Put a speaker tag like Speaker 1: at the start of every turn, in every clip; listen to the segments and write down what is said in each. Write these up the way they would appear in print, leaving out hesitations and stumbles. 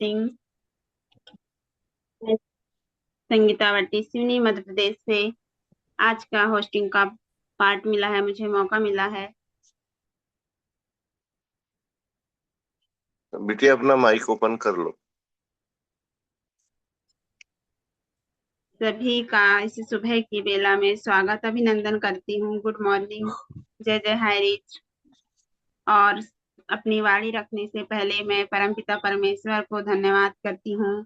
Speaker 1: सिंह। मैं संगीतावटी सिवनी मध्य प्रदेश से आज का होस्टिंग का पार्ट मिला है, मुझे मौका मिला है।
Speaker 2: बिटिया अपना माइक ओपन कर लो।
Speaker 1: सभी का इस सुबह की बेला में स्वागत अभिनंदन करती हूँ। गुड मॉर्निंग, जय जय हाय रिच। और अपनी वाणी रखने से पहले मैं परमपिता परमेश्वर को धन्यवाद करती हूँ,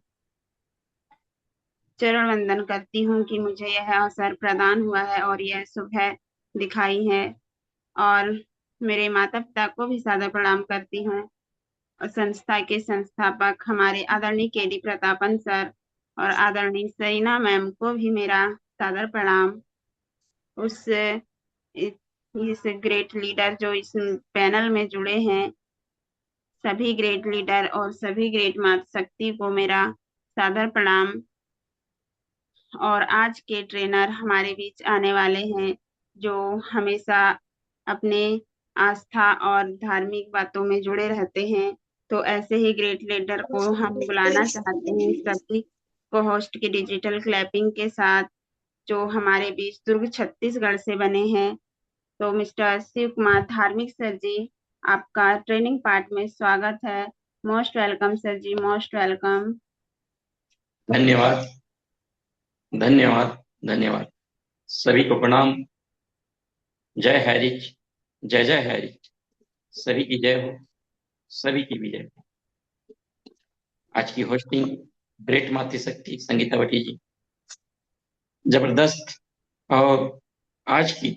Speaker 1: चरण वंदन करती हूँ कि मुझे यह अवसर प्रदान हुआ है और यह सुबह दिखाई है। और मेरे माता पिता को भी सादर प्रणाम करती हूँ और संस्था के संस्थापक हमारे आदरणीय केडी प्रतापन सर और आदरणीय सरीना मैम को भी मेरा सादर प्रणाम। उस इस ग्रेट लीडर जो इस पैनल में जुड़े हैं, सभी ग्रेट लीडर और सभी ग्रेट माता शक्ति को मेरा सादर प्रणाम। और आज के ट्रेनर हमारे बीच आने वाले हैं, जो हमेशा अपने आस्था और धार्मिक बातों में जुड़े रहते हैं। तो ऐसे ही ग्रेट लीडर को हम बुलाना चाहते हैं सभी को होस्ट की डिजिटल क्लैपिंग के साथ, जो हमारे बीच दुर्ग छत्तीसगढ़ से बने हैं। तो मिस्टर शिव कुमार धार्मिक सर जी, आपका ट्रेनिंग पार्ट में स्वागत है। Most welcome sir ji, most welcome.
Speaker 3: धन्यवाद धन्यवाद धन्यवाद। सभी को प्रणाम। जय हैरिच, जय जय हैरिच। सभी की जय हो, सभी की विजय हो। आज की होस्टिंग ग्रेट मातृ शक्ति संगीतावटी जी, जबरदस्त। और आज की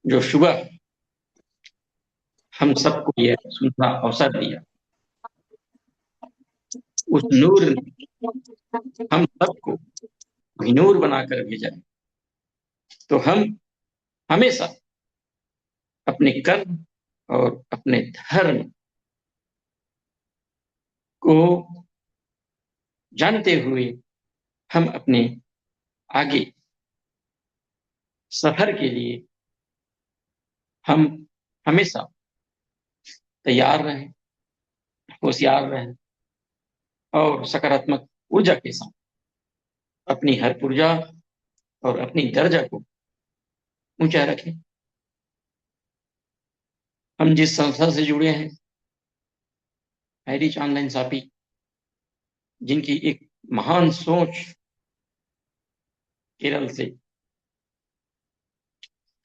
Speaker 3: जो सुबह हम सबको यह सुनना अवसर दिया, उस नूर ने हम सबको नूर बनाकर भेजा है। तो हम हमेशा अपने कर्म और अपने धर्म को जानते हुए हम अपने आगे सफर के लिए हम हमेशा तैयार रहें, होशियार रहें और सकारात्मक ऊर्जा के साथ अपनी हर ऊर्जा और अपनी दर्जा को ऊंचा रखें। हम जिस संस्था से जुड़े हैं, हैरिच ऑनलाइन सापी, जिनकी एक महान सोच केरल से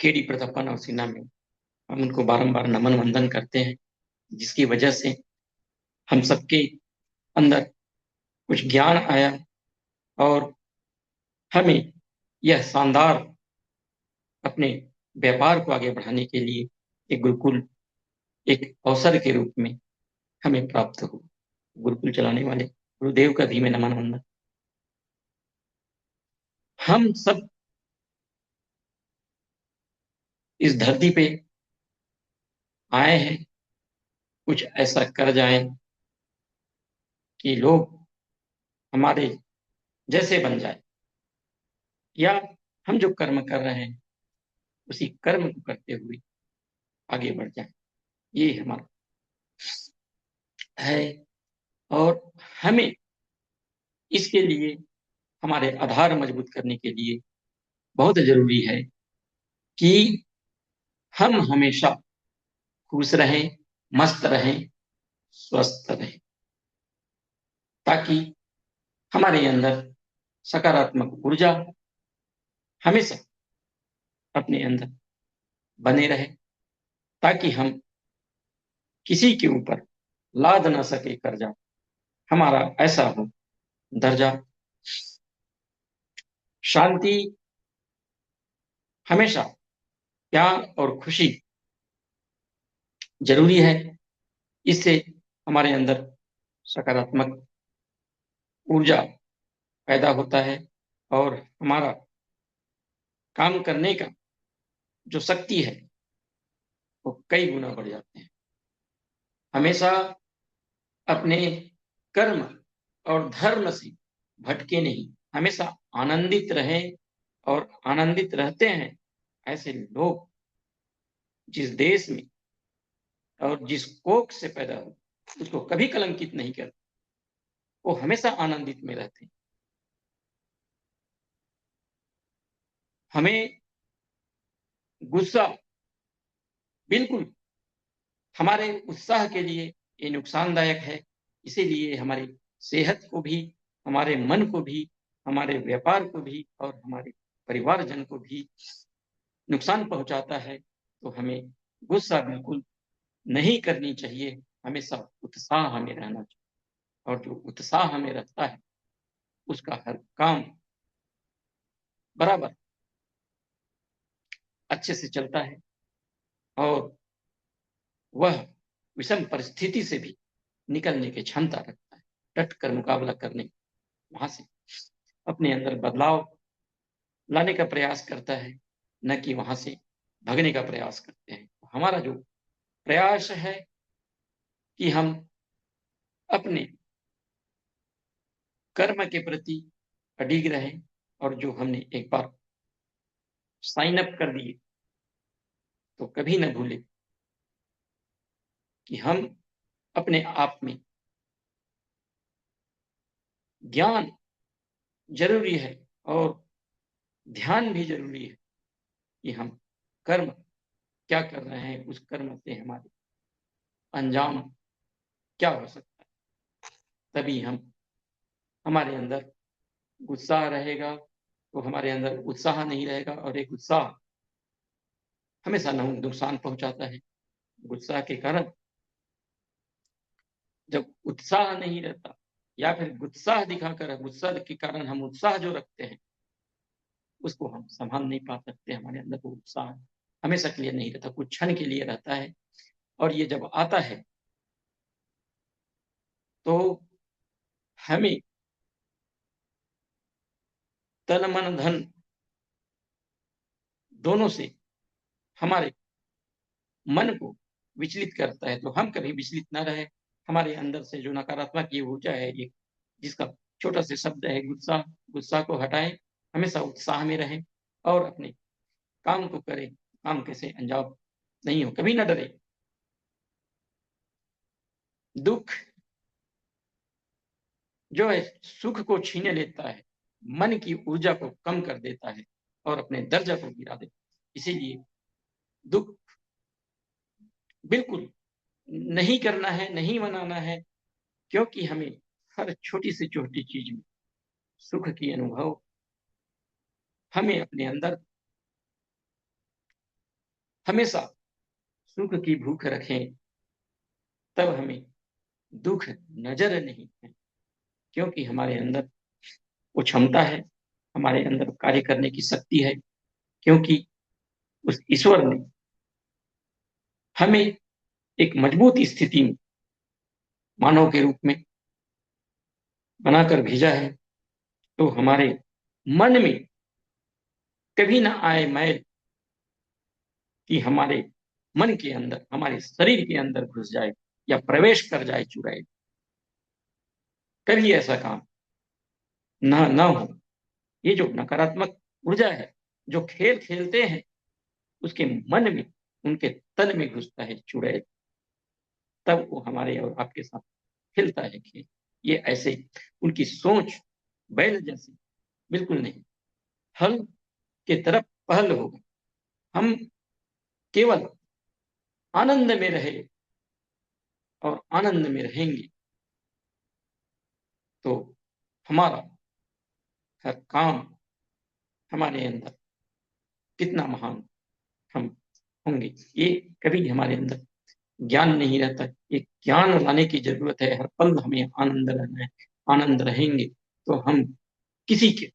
Speaker 3: केडी प्रतापन और सिन्हा में, हम उनको बारंबार नमन वंदन करते हैं, जिसकी वजह से हम सबके अंदर कुछ ज्ञान आया और हमें यह शानदार अपने व्यापार को आगे बढ़ाने के लिए एक गुरुकुल, एक अवसर के रूप में हमें प्राप्त हो। गुरुकुल चलाने वाले गुरुदेव का भी मैं नमन वंदन। हम सब इस धरती पे आए हैं कुछ ऐसा कर जाएं कि लोग हमारे जैसे बन जाए, या हम जो कर्म कर रहे हैं उसी कर्म को करते हुए आगे बढ़ जाए। ये हमारा है और हमें इसके लिए हमारे आधार मजबूत करने के लिए बहुत जरूरी है कि हम हमेशा खुश रहें, मस्त रहें, स्वस्थ रहें, ताकि हमारे अंदर सकारात्मक ऊर्जा हमेशा अपने अंदर बने रहे, ताकि हम किसी के ऊपर लाद ना सके कर्जा। हमारा ऐसा हो दर्जा। शांति, हमेशा प्यार और खुशी जरूरी है। इससे हमारे अंदर सकारात्मक ऊर्जा पैदा होता है और हमारा काम करने का जो शक्ति है वो कई गुना बढ़ जाते हैं। हमेशा अपने कर्म और धर्म से भटके नहीं, हमेशा आनंदित रहें और आनंदित रहते हैं। ऐसे लोग जिस देश में और जिस कोख से पैदा हो, उसको कभी कलंकित नहीं करते, वो हमेशा आनंदित में रहते हैं। हमें गुस्सा बिल्कुल हमारे उत्साह के लिए ये नुकसानदायक है। इसीलिए हमारी सेहत को भी, हमारे मन को भी, हमारे व्यापार को भी और हमारे परिवारजन को भी नुकसान पहुंचाता है। तो हमें गुस्सा बिल्कुल नहीं करनी चाहिए, हमेशा उत्साह हमें रहना चाहिए। और जो उत्साह हमें रहता है उसका हर काम बराबर अच्छे से चलता है और वह विषम परिस्थिति से भी निकलने की क्षमता रखता है, डट कर मुकाबला करने, वहां से अपने अंदर बदलाव लाने का प्रयास करता है, न कि वहां से भगने का प्रयास करते हैं। हमारा जो प्रयास है कि हम अपने कर्म के प्रति अडिग रहें और जो हमने एक बार साइन अप कर दिए तो कभी न भूले कि हम अपने आप में ज्ञान जरूरी है और ध्यान भी जरूरी है कि हम कर्म क्या कर रहे हैं, उस कर्म से हमारे अंजाम क्या हो सकता है। तभी हम हमारे अंदर उत्साह रहेगा, तो हमारे अंदर उत्साह नहीं रहेगा और एक उत्साह हमेशा नुकसान पहुंचाता है। गुस्सा के कारण जब उत्साह नहीं रहता या फिर उत्साह दिखाकर गुस्सा के कारण हम उत्साह जो रखते हैं उसको हम संभाल नहीं पा सकते। हमारे अंदर वो उत्साह हमेशा के लिए नहीं रहता, कुछ क्षण के लिए रहता है। और ये जब आता है तो हमें तन मन धन दोनों से हमारे मन को विचलित करता है। तो हम कभी विचलित ना रहे, हमारे अंदर से जो नकारात्मक ये ऊर्जा है, ये जिसका छोटा सा शब्द है गुस्सा, गुस्सा को हटाएं, हमेशा उत्साह में रहें और अपने काम को करें। काम कैसे अंजाम नहीं हो, कभी ना डरे। दुख जो है सुख को छीने लेता है, मन की ऊर्जा को कम कर देता है और अपने दर्जा को गिरा देता है। इसीलिए दुख बिल्कुल नहीं करना है, नहीं मनाना है, क्योंकि हमें हर छोटी से छोटी चीज में सुख की अनुभव हमें अपने अंदर हमेशा सुख की भूख रखें, तब हमें दुख नजर नहीं है। क्योंकि हमारे अंदर वो क्षमता है, हमारे अंदर कार्य करने की शक्ति है, क्योंकि उस ईश्वर ने हमें एक मजबूत स्थिति में मानव के रूप में बनाकर भेजा है। तो हमारे मन में कभी ना आए मैल कि हमारे मन के अंदर, हमारे शरीर के अंदर घुस जाए या प्रवेश कर जाए चुराए। कभी ऐसा काम ना हो। ये जो नकारात्मक ऊर्जा है, जो खेल खेलते हैं उसके मन में, उनके तन में घुसता है चुड़ैल, तब वो हमारे और आपके साथ खेलता है खेल। ये ऐसे उनकी सोच बैल जैसी बिल्कुल नहीं, हल के तरफ पहल होगा। हम केवल आनंद में रहे और आनंद में रहेंगे तो हमारा हर काम, हमारे अंदर कितना महान हम होंगे, ये कभी हमारे अंदर ज्ञान नहीं रहता। एक ज्ञान लाने की जरूरत है। हर पल हमें आनंद रहना है। आनंद रहेंगे तो हम किसी के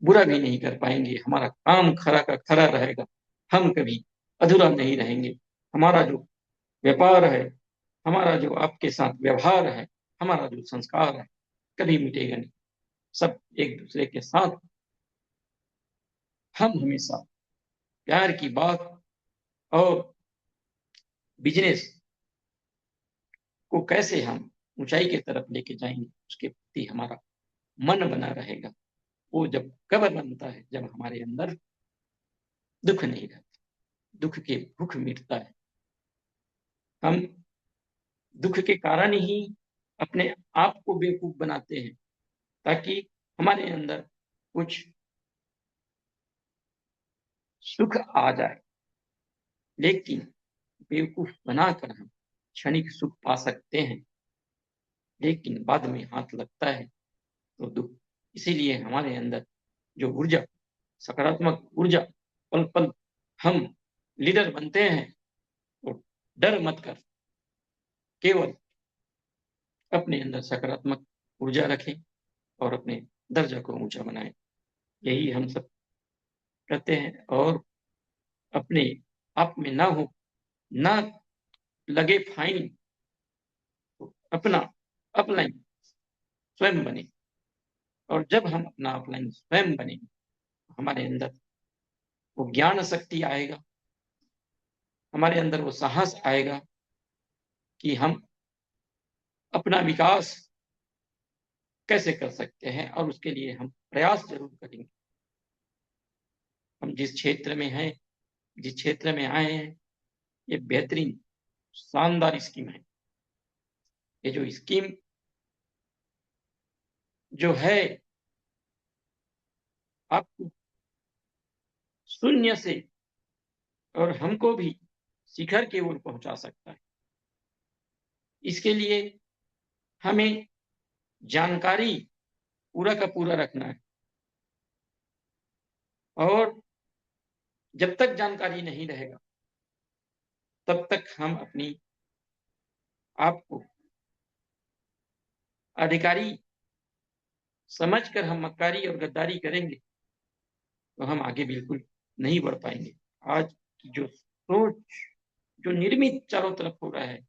Speaker 3: बुरा भी नहीं कर पाएंगे, हमारा काम खरा का खरा रहेगा, हम कभी अधूरा नहीं रहेंगे। हमारा जो व्यापार है, हमारा जो आपके साथ व्यवहार है, हमारा जो संस्कार है, कभी मिटेगा नहीं। सब एक दूसरे के साथ हम हमेशा प्यार की बात और बिजनेस को कैसे हम ऊंचाई की तरफ लेके जाएंगे, उसके प्रति हमारा मन बना रहेगा। वो जब कब बनता है, जब हमारे अंदर दुख नहीं रहता, दुख के भूख मिटता है। हम दुख के कारण ही अपने आप को बेवकूफ बनाते हैं, ताकि हमारे अंदर कुछ सुख आ जाए। लेकिन बेवकूफ बनाकर हम क्षणिक सुख पा सकते हैं, लेकिन बाद में हाथ लगता है तो दुख। इसीलिए हमारे अंदर जो ऊर्जा, सकारात्मक ऊर्जा, पल पल हम लीडर बनते हैं, तो डर मत कर, केवल अपने अंदर सकारात्मक ऊर्जा रखें और अपने दर्जा को ऊंचा बनाएं। यही हम सब करते हैं। और अपने आप में ना हो, ना लगे फाइन, तो अपना अपलाइन स्वयं बने। और जब हम अपना अपलाइन स्वयं बने, हमारे अंदर वो ज्ञान शक्ति आएगा, हमारे अंदर वो साहस आएगा कि हम अपना विकास कैसे कर सकते हैं, और उसके लिए हम प्रयास जरूर करेंगे। हम जिस क्षेत्र में हैं, जिस क्षेत्र में आए हैं, ये बेहतरीन शानदार स्कीम है। ये जो स्कीम जो है, आपको शून्य से और हमको भी शिखर की ओर पहुंचा सकता है। इसके लिए हमें जानकारी पूरा का पूरा रखना है, और जब तक जानकारी नहीं रहेगा तब तक हम अपनी आप को अधिकारी समझकर हम मक्कारी और गद्दारी करेंगे तो हम आगे बिल्कुल नहीं बढ़ पाएंगे। आज की जो सोच, जो निर्मित चारों तरफ हो रहा है,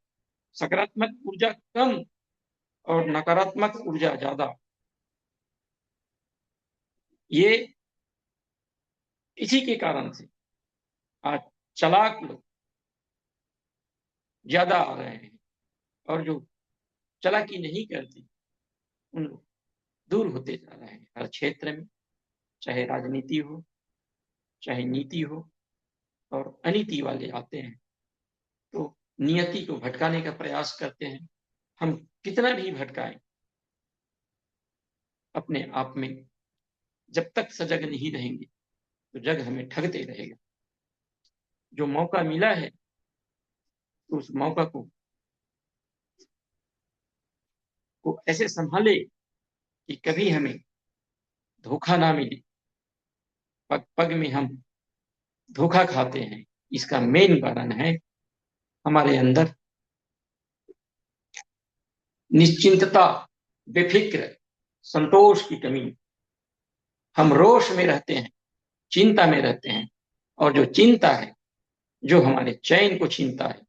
Speaker 3: सकारात्मक ऊर्जा कम और नकारात्मक ऊर्जा ज्यादा, ये इसी के कारण से आज चालाक लोग ज्यादा आ रहे हैं, और जो चालाकी नहीं करते उन लोग दूर होते जा रहे हैं। हर क्षेत्र में, चाहे राजनीति हो, चाहे नीति हो, और अनीति वाले आते हैं तो नियति को भटकाने का प्रयास करते हैं। हम कितना भी भटकाएं, अपने आप में जब तक सजग नहीं रहेंगे तो जग हमें ठगते रहेगा। जो मौका मिला है तो उस मौका को ऐसे संभाले कि कभी हमें धोखा ना मिले। पग पग में हम धोखा खाते हैं, इसका मेन कारण है हमारे अंदर निश्चिंतता, बेफिक्र, संतोष की कमी। हम रोष में रहते हैं, चिंता में रहते हैं, और जो चिंता है, जो हमारे चैन को छीनता है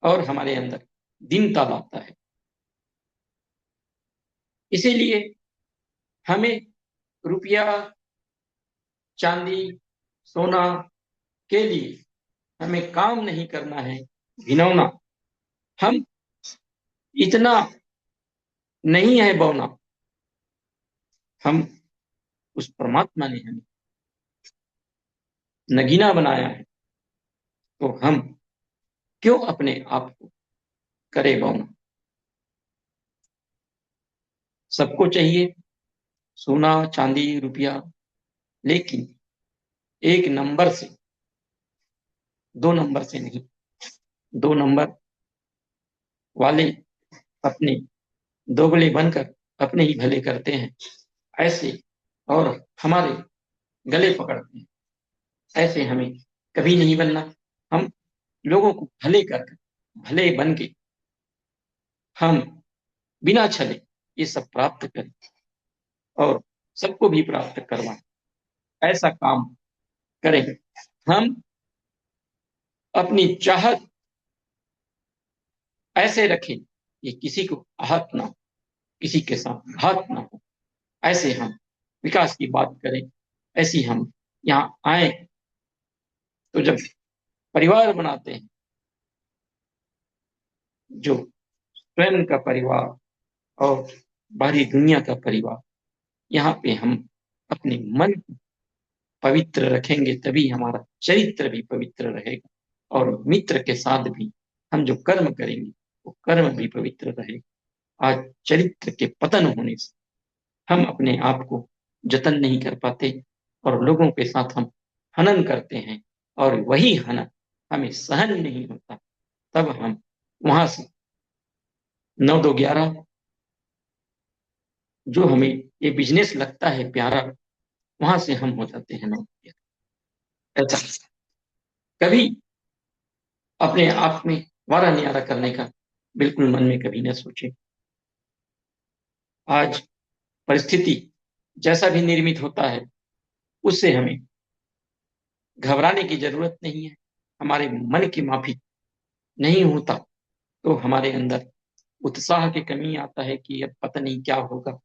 Speaker 3: और हमारे अंदर दीनता लाता है। इसीलिए हमें रुपया, चांदी, सोना के लिए हमें काम नहीं करना है घिनौना। हम इतना नहीं है बौना, हम उस परमात्मा ने हमें नगीना बनाया है, तो हम क्यों अपने आप को करे बौना। सबको चाहिए सोना, चांदी, रुपया, लेकिन एक नंबर से, दो नंबर से नहीं। दो नंबर वाले अपने दोगले बनकर अपने ही भले करते हैं ऐसे, और हमारे गले पकड़ते हैं ऐसे। हमें कभी नहीं बनना। हम लोगों को भले कर, भले बन के हम बिना छले ये सब प्राप्त करें और सबको भी प्राप्त करवाएं, ऐसा काम करें। हम अपनी चाहत ऐसे रखें कि किसी को आहत ना हो, किसी के साथ घात ना हो। ऐसे हम विकास की बात करें। ऐसी हम यहाँ आए तो जब परिवार बनाते हैं, जो स्वयं का परिवार और बाहरी दुनिया का परिवार, यहाँ पे हम अपने मन को पवित्र रखेंगे, तभी हमारा चरित्र भी पवित्र रहेगा। और मित्र के साथ भी हम जो कर्म करेंगे वो कर्म भी पवित्र रहे। आज चरित्र के पतन होने से हम अपने आप को जतन नहीं कर पाते और लोगों के साथ हम हनन करते हैं, और वही हनन हमें सहन नहीं होता। तब हम वहां से 9-2-11 जो हमें ये बिजनेस लगता है प्यारा, वहां से हम हो जाते हैं 9-11। ऐसा कभी अपने आप में वारा न्यारा करने का बिल्कुल मन में कभी न सोचे। आज परिस्थिति जैसा भी निर्मित होता है, उससे हमें घबराने की जरूरत नहीं है। हमारे मन की माफी नहीं होता तो हमारे अंदर उत्साह की कमी आता है कि अब पता नहीं क्या होगा,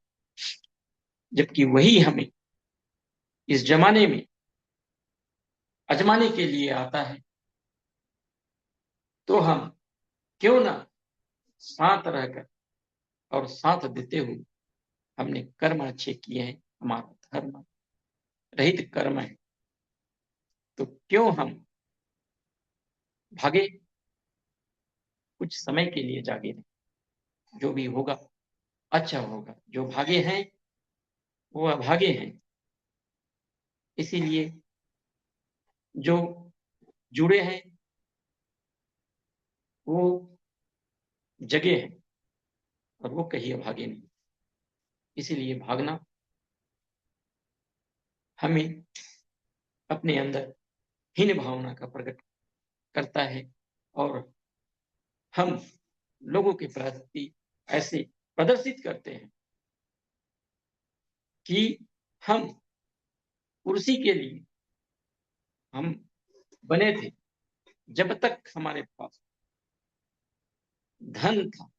Speaker 3: जबकि वही हमें इस जमाने में आजमाने के लिए आता है। तो हम क्यों ना साथ रहकर और साथ देते हुए, हमने कर्म अच्छे किए हैं, हमारा धर्म रहित कर्म है, तो क्यों हम भागे, कुछ समय के लिए जागे नहीं। जो भी होगा अच्छा होगा। जो भागे हैं वो अभागे हैं। इसीलिए जो जुड़े हैं वो जगे हैं, और वो कहीं अभागे नहीं। इसीलिए भागना हमें अपने अंदर हीन भावना का प्रकट करता है, और हम लोगों के प्रति ऐसे प्रदर्शित करते हैं कि हम कुर्सी के लिए हम बने थे। जब तक हमारे पास धन था,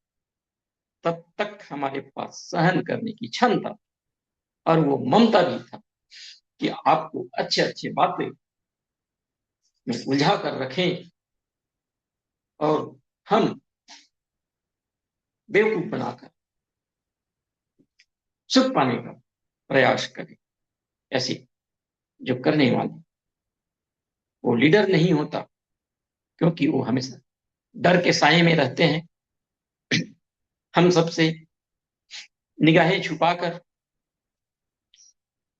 Speaker 3: तब तक हमारे पास सहन करने की क्षमता और वो ममता भी था कि आपको अच्छे अच्छे बातें में उलझा कर रखें और हम बेवकूफ बनाकर सुख पाने का प्रयास करें। ऐसे जो करने वाले, वो लीडर नहीं होता, क्योंकि वो हमेशा डर के साए में रहते हैं। हम सबसे निगाहें छुपाकर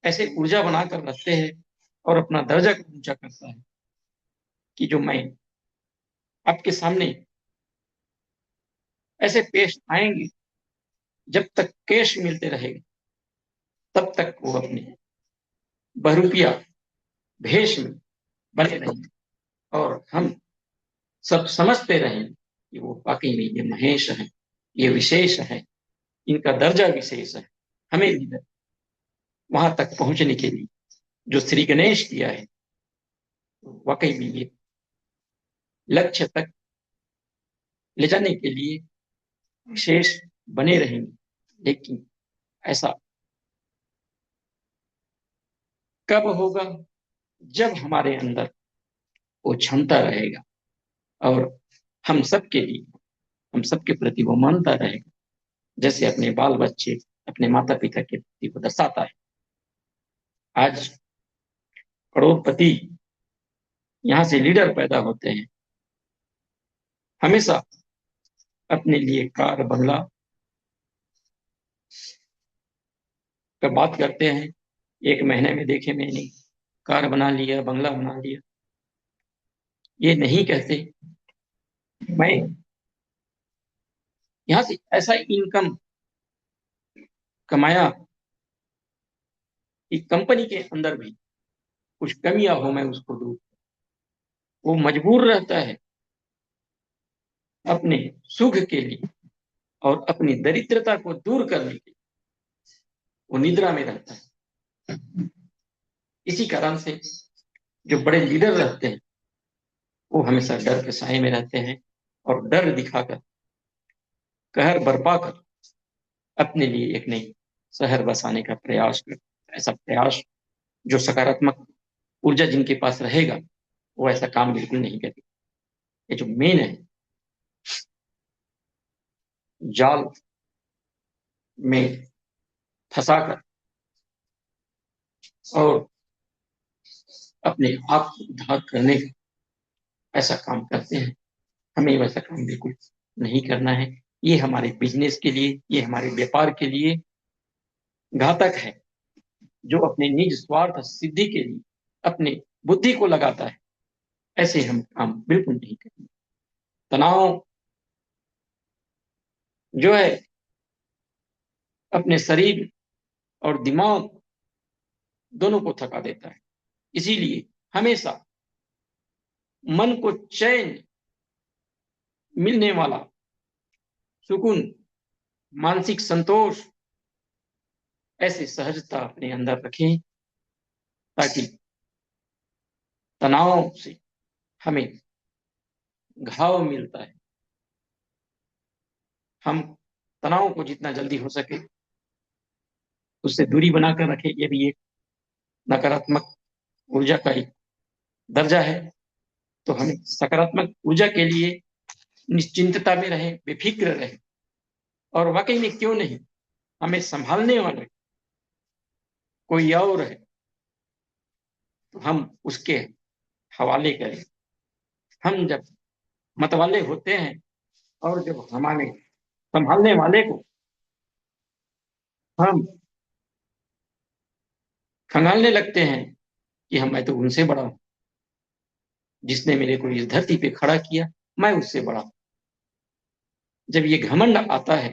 Speaker 3: ऐसे ऊर्जा बनाकर रखते हैं और अपना दर्जा ऊंचा करता है कि जो मैं आपके सामने ऐसे पेश आएंगे, जब तक कैश मिलते रहेगा तब तक वो अपने बहरूपिया भेष में बने रहेंगे, और हम सब समझते रहेंगे कि वो वाकई में ये महेश है, ये विशेष है, इनका दर्जा विशेष है। हमें भी वहां तक पहुंचने के लिए जो श्री गणेश किया है, वाकई में ये लक्ष्य तक ले जाने के लिए विशेष बने रहेंगे। लेकिन ऐसा कब होगा? जब हमारे अंदर वो क्षमता रहेगा और हम सबके लिए, हम सबके प्रति वो मानता रहेगा, जैसे अपने बाल बच्चे अपने माता पिता के प्रति वो दर्शाता है। आज करोड़पति यहाँ से लीडर पैदा होते हैं, हमेशा अपने लिए कार बंगला का बात करते हैं। एक महीने में देखे मैंने कार बना लिया, बंगला बना लिया। ये नहीं कहते मैं यहाँ से ऐसा इनकम कमाया कि कंपनी के अंदर भी कुछ कमियां हो मैं उसको दूर। वो मजबूर रहता है अपने सुख के लिए और अपनी दरिद्रता को दूर करने के लिए, वो निद्रा में रहता है। इसी कारण से जो बड़े लीडर रहते हैं वो हमेशा डर के साए में रहते हैं, और डर दिखाकर, कहर बरपा कर अपने लिए एक नई शहर बसाने का प्रयास करते हैं। ऐसा प्रयास, जो सकारात्मक ऊर्जा जिनके पास रहेगा, वो ऐसा काम बिल्कुल नहीं करेगा। ये जो मेन है, जाल में फंसाकर और अपने आप को उद्धार करने का ऐसा काम करते हैं। हमें वैसा काम बिल्कुल नहीं करना है। ये हमारे बिजनेस के लिए, ये हमारे व्यापार के लिए घातक है। जो अपने निज स्वार्थ सिद्धि के लिए अपने बुद्धि को लगाता है, ऐसे हम काम बिल्कुल नहीं करेंगे। तनाव जो है अपने शरीर और दिमाग दोनों को थका देता है। इसीलिए हमेशा मन को चैन मिलने वाला सुकून, मानसिक संतोष, ऐसे सहजता अपने अंदर रखें, ताकि तनाव से हमें घाव मिलता है। हम तनाव को जितना जल्दी हो सके उससे दूरी बनाकर रखें। ये भी एक नकारात्मक ऊर्जा का एक दर्जा है। तो हमें सकारात्मक ऊर्जा के लिए निश्चिंतता में रहें, बेफिक्र रहें। और वाकई में क्यों नहीं, हमें संभालने वाले कोई और है तो हम उसके हवाले करें। हम जब मतवाले होते हैं और जब हमारे संभालने वाले को हम खंगालने लगते हैं कि मैं तो उनसे बड़ा हूं, जिसने मेरे को इस धरती पे खड़ा किया मैं उससे बड़ा हूं। जब ये घमंड आता है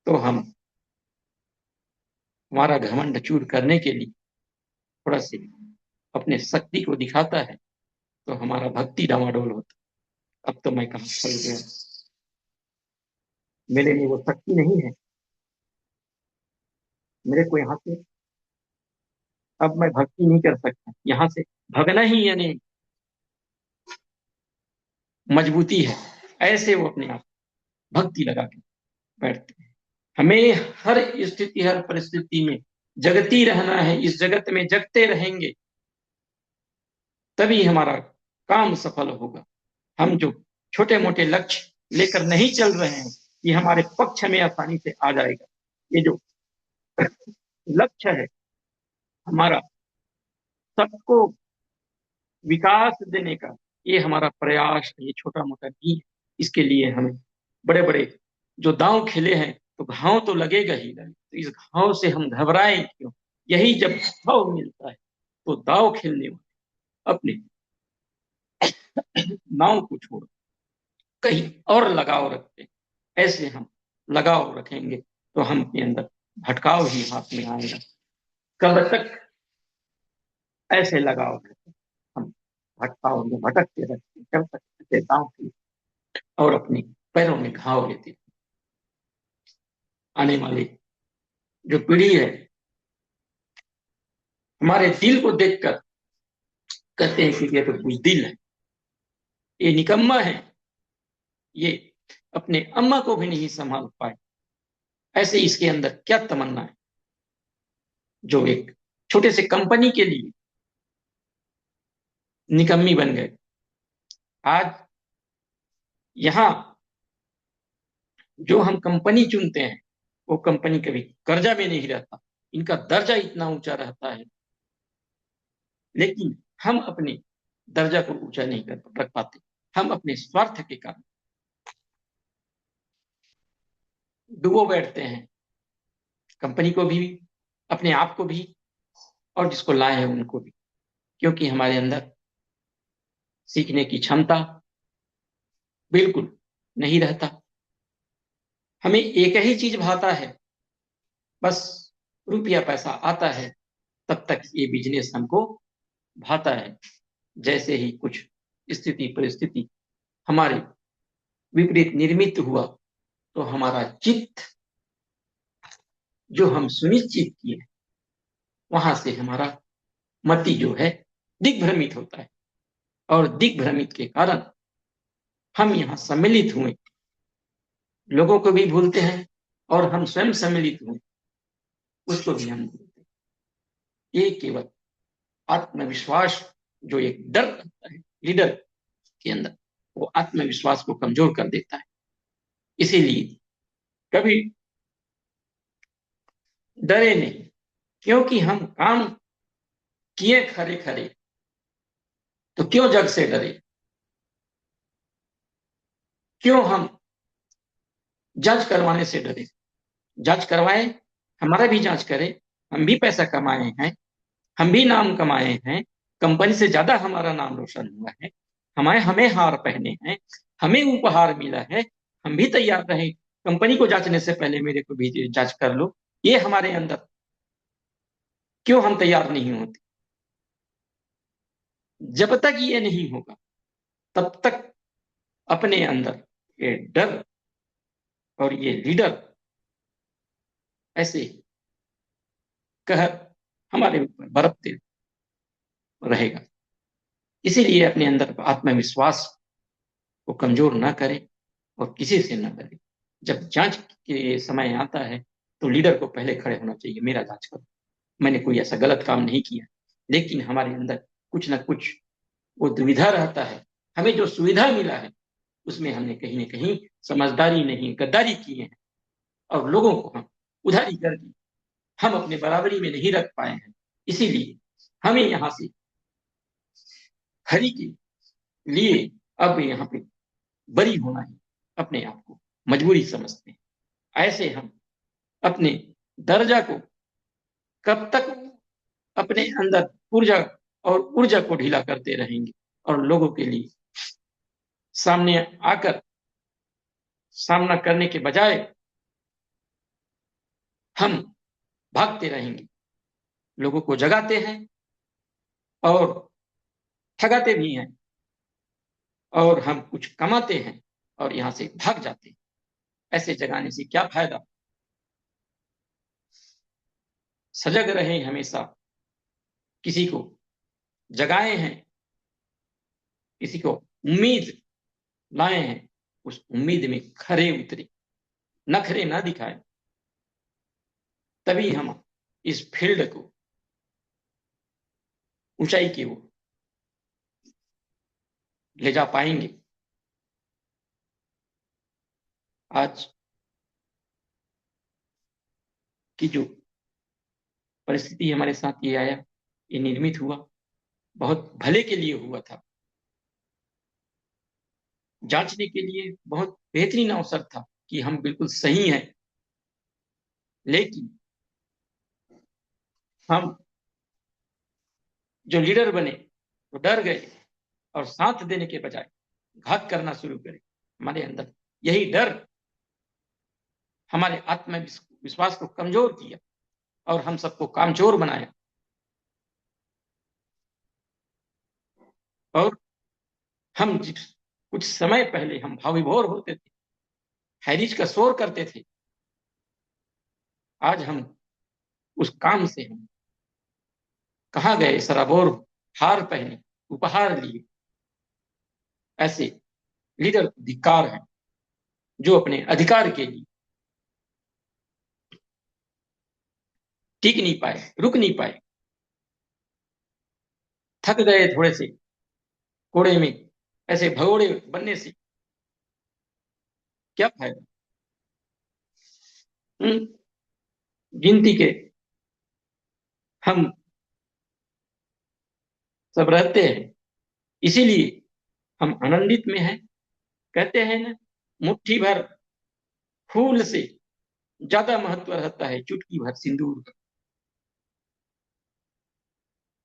Speaker 3: तो हमारा घमंड चूर करने के लिए थोड़ा से अपने शक्ति को दिखाता है, तो हमारा भक्ति डामाडोल होता है। अब तो मैं कहाँ खड़ गया, मेरे में वो शक्ति नहीं है, मेरे को यहाँ से अब मैं भक्ति नहीं कर सकता। यहाँ से भगना ही यानी मजबूती है। ऐसे वो अपने आप भक्ति लगा के बैठते हैं। हमें हर स्थिति, हर परिस्थिति में जगती रहना है। इस जगत में जगते रहेंगे तभी हमारा काम सफल होगा। हम जो छोटे मोटे लक्ष्य लेकर नहीं चल रहे हैं, ये हमारे पक्ष में आसानी से आ जाएगा। ये जो लक्ष्य है हमारा सबको विकास देने का, ये हमारा प्रयास है, ये छोटा मोटा नहीं है। इसके लिए हमें बड़े बड़े जो दांव खेले हैं, तो घाव तो लगेगा ही लगेगा। तो इस घाव से हम घबराएं क्यों? यही जब घाव मिलता है तो दाव खेलने वाले अपने नाव को छोड़ कहीं और लगाव रखते हैं। ऐसे हम लगाव रखेंगे तो हम अपने अंदर भटकाव ही हाथ में आएगा। कब तक ऐसे लगाव रहते हम भटकाव में भटकते रहते, कब तक ऐसे दांव खेलते और अपने पैरों में घाव लेते। आने वाली जो पीढ़ी है हमारे दिल को देखकर कहते हैं कि ये तो बुज़दिल है, ये निकम्मा है, ये अपने अम्मा को भी नहीं संभाल पाए। ऐसे इसके अंदर क्या तमन्ना है, जो एक छोटे से कंपनी के लिए निकम्मी बन गए। आज यहां जो हम कंपनी चुनते हैं वो कंपनी कभी कर्जा में नहीं रहता, इनका दर्जा इतना ऊंचा रहता है, लेकिन हम अपने दर्जा को ऊंचा नहीं रख पाते। हम अपने स्वार्थ के कारण डूबो बैठते हैं, कंपनी को भी, अपने आप को भी, और जिसको लाए हैं उनको भी। क्योंकि हमारे अंदर सीखने की क्षमता बिल्कुल नहीं रहता। हमें एक ही चीज भाता है, बस रुपया पैसा आता है तब तक ये बिजनेस हमको भाता है। जैसे ही कुछ स्थिति परिस्थिति हमारे विपरीत निर्मित हुआ तो हमारा चित्त जो हम सुनिश्चित किए वहां से हमारा मति जो है दिग्भ्रमित होता है, और दिग्भ्रमित के कारण हम यहाँ सम्मिलित हुए, लोगों को भी भूलते हैं और हम स्वयं सम्मिलित हुए उसको भी हम भूलते हैं। ये केवल आत्मविश्वास जो एक डर रहता है लीडर के अंदर, वो आत्मविश्वास को कमजोर कर देता है। इसीलिए कभी डरे नहीं, क्योंकि हम काम किए खरे खरे, तो क्यों जग से डरे। क्यों हम जांच करवाने से डरे? जांच करवाएं, हमारा भी जांच करें, हम भी पैसा कमाए हैं, हम भी नाम कमाए हैं, कंपनी से ज्यादा हमारा नाम रोशन हुआ है, हमें हमें हार पहने हैं, हमें उपहार मिला है, हम भी तैयार रहे। कंपनी को जांचने से पहले मेरे को भी जांच कर लो, ये हमारे अंदर क्यों हम तैयार नहीं होते? जब तक ये नहीं होगा तब तक अपने अंदर ये डर और ये लीडर ऐसे कहर हमारे ऊपर बरतते रहेगा। इसीलिए अपने अंदर आत्मविश्वास को कमजोर ना करें और किसी से ना डरे। जब जांच के समय आता है तो लीडर को पहले खड़े होना चाहिए, मेरा जांच करो, मैंने कोई ऐसा गलत काम नहीं किया। लेकिन हमारे अंदर कुछ ना कुछ वो दुविधा रहता है, हमें जो सुविधा मिला है उसमें हमने कहीं ना कहीं समझदारी नहीं, गद्दारी की है और लोगों को हम उधारी कर दी, हम अपने बराबरी में नहीं रख पाए हैं। इसीलिए हमें यहाँ से हरि के लिए अब यहाँ पे बरी होना ही अपने आप को मजबूरी समझते हैं। ऐसे हम अपने दर्जा को कब तक अपने अंदर ऊर्जा और ऊर्जा को ढीला करते रहेंगे और लोगों के लिए सामने आकर सामना करने के बजाय हम भागते रहेंगे, लोगों को जगाते हैं और ठगाते भी हैं और हम कुछ कमाते हैं और यहां से भाग जाते हैं। ऐसे जगाने से क्या फायदा? सजग रहे हमेशा, किसी को जगाए हैं, किसी को उम्मीद लाए हैं, उस उम्मीद में खरे उतरे, नखरे ना दिखाए, तभी हम इस फील्ड को ऊंचाई की ओर ले जा पाएंगे। आज की जो परिस्थिति हमारे साथ ये आया, ये निर्मित हुआ, बहुत भले के लिए हुआ था, जांचने के लिए बहुत बेहतरीन अवसर था कि हम बिल्कुल सही हैं। लेकिन हम जो लीडर बने वो डर गए और साथ देने के बजाय घात करना शुरू करे। हमारे अंदर यही डर हमारे आत्मविश्वास को कमजोर किया और हम सबको कामचोर बनाया। और हम कुछ समय पहले हम भाव विभोर होते थे, हैरिज का शोर करते थे, आज हम उस काम से हम कहाँ गए? सराबोर हार पहने, उपहार लिए। ऐसे लीडर धिक्कार हैं जो अपने अधिकार के लिए टिक नहीं पाए, रुक नहीं पाए, थक गए थोड़े से कोड़े में ऐसे भगोड़े बनने से क्या फायदा? गिनती के हम सब रहते हैं, इसीलिए हम आनंदित में हैं। कहते हैं ना, मुट्ठी भर फूल से ज्यादा महत्व रहता है चुटकी भर सिंदूर का।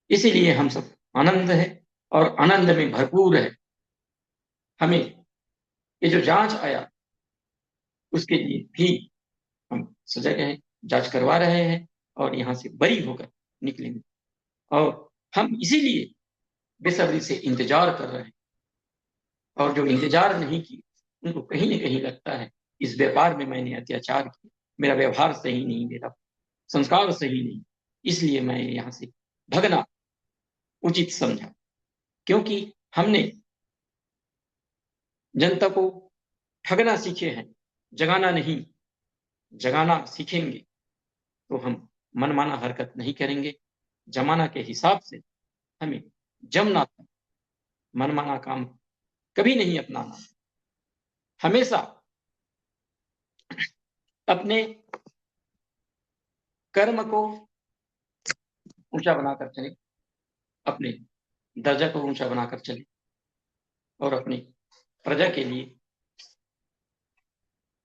Speaker 3: इसीलिए हम सब आनंद है और आनंद में भरपूर है। हमें ये जो जांच आया उसके लिए भी हम सजग हैं, जांच करवा रहे हैं और यहाँ से बरी होकर निकलेंगे। और हम इसीलिए बेसब्री से इंतजार कर रहे हैं। और जो इंतजार नहीं किए उनको कहीं ना कहीं लगता है इस व्यापार में मैंने अत्याचार किया, मेरा व्यवहार सही नहीं, मेरा संस्कार सही नहीं, इसलिए मैं यहाँ से भगना उचित समझा। क्योंकि हमने जनता को ठगना सीखे हैं, जगाना नहीं। जगाना सीखेंगे तो हम मनमाना हरकत नहीं करेंगे। जमाना के हिसाब से हमें जमना था, मनमाना काम कभी नहीं अपनाना। हमेशा अपने कर्म को ऊंचा बनाकर चले, अपने दर्जा को ऊंचा बनाकर चले और अपनी प्रजा के लिए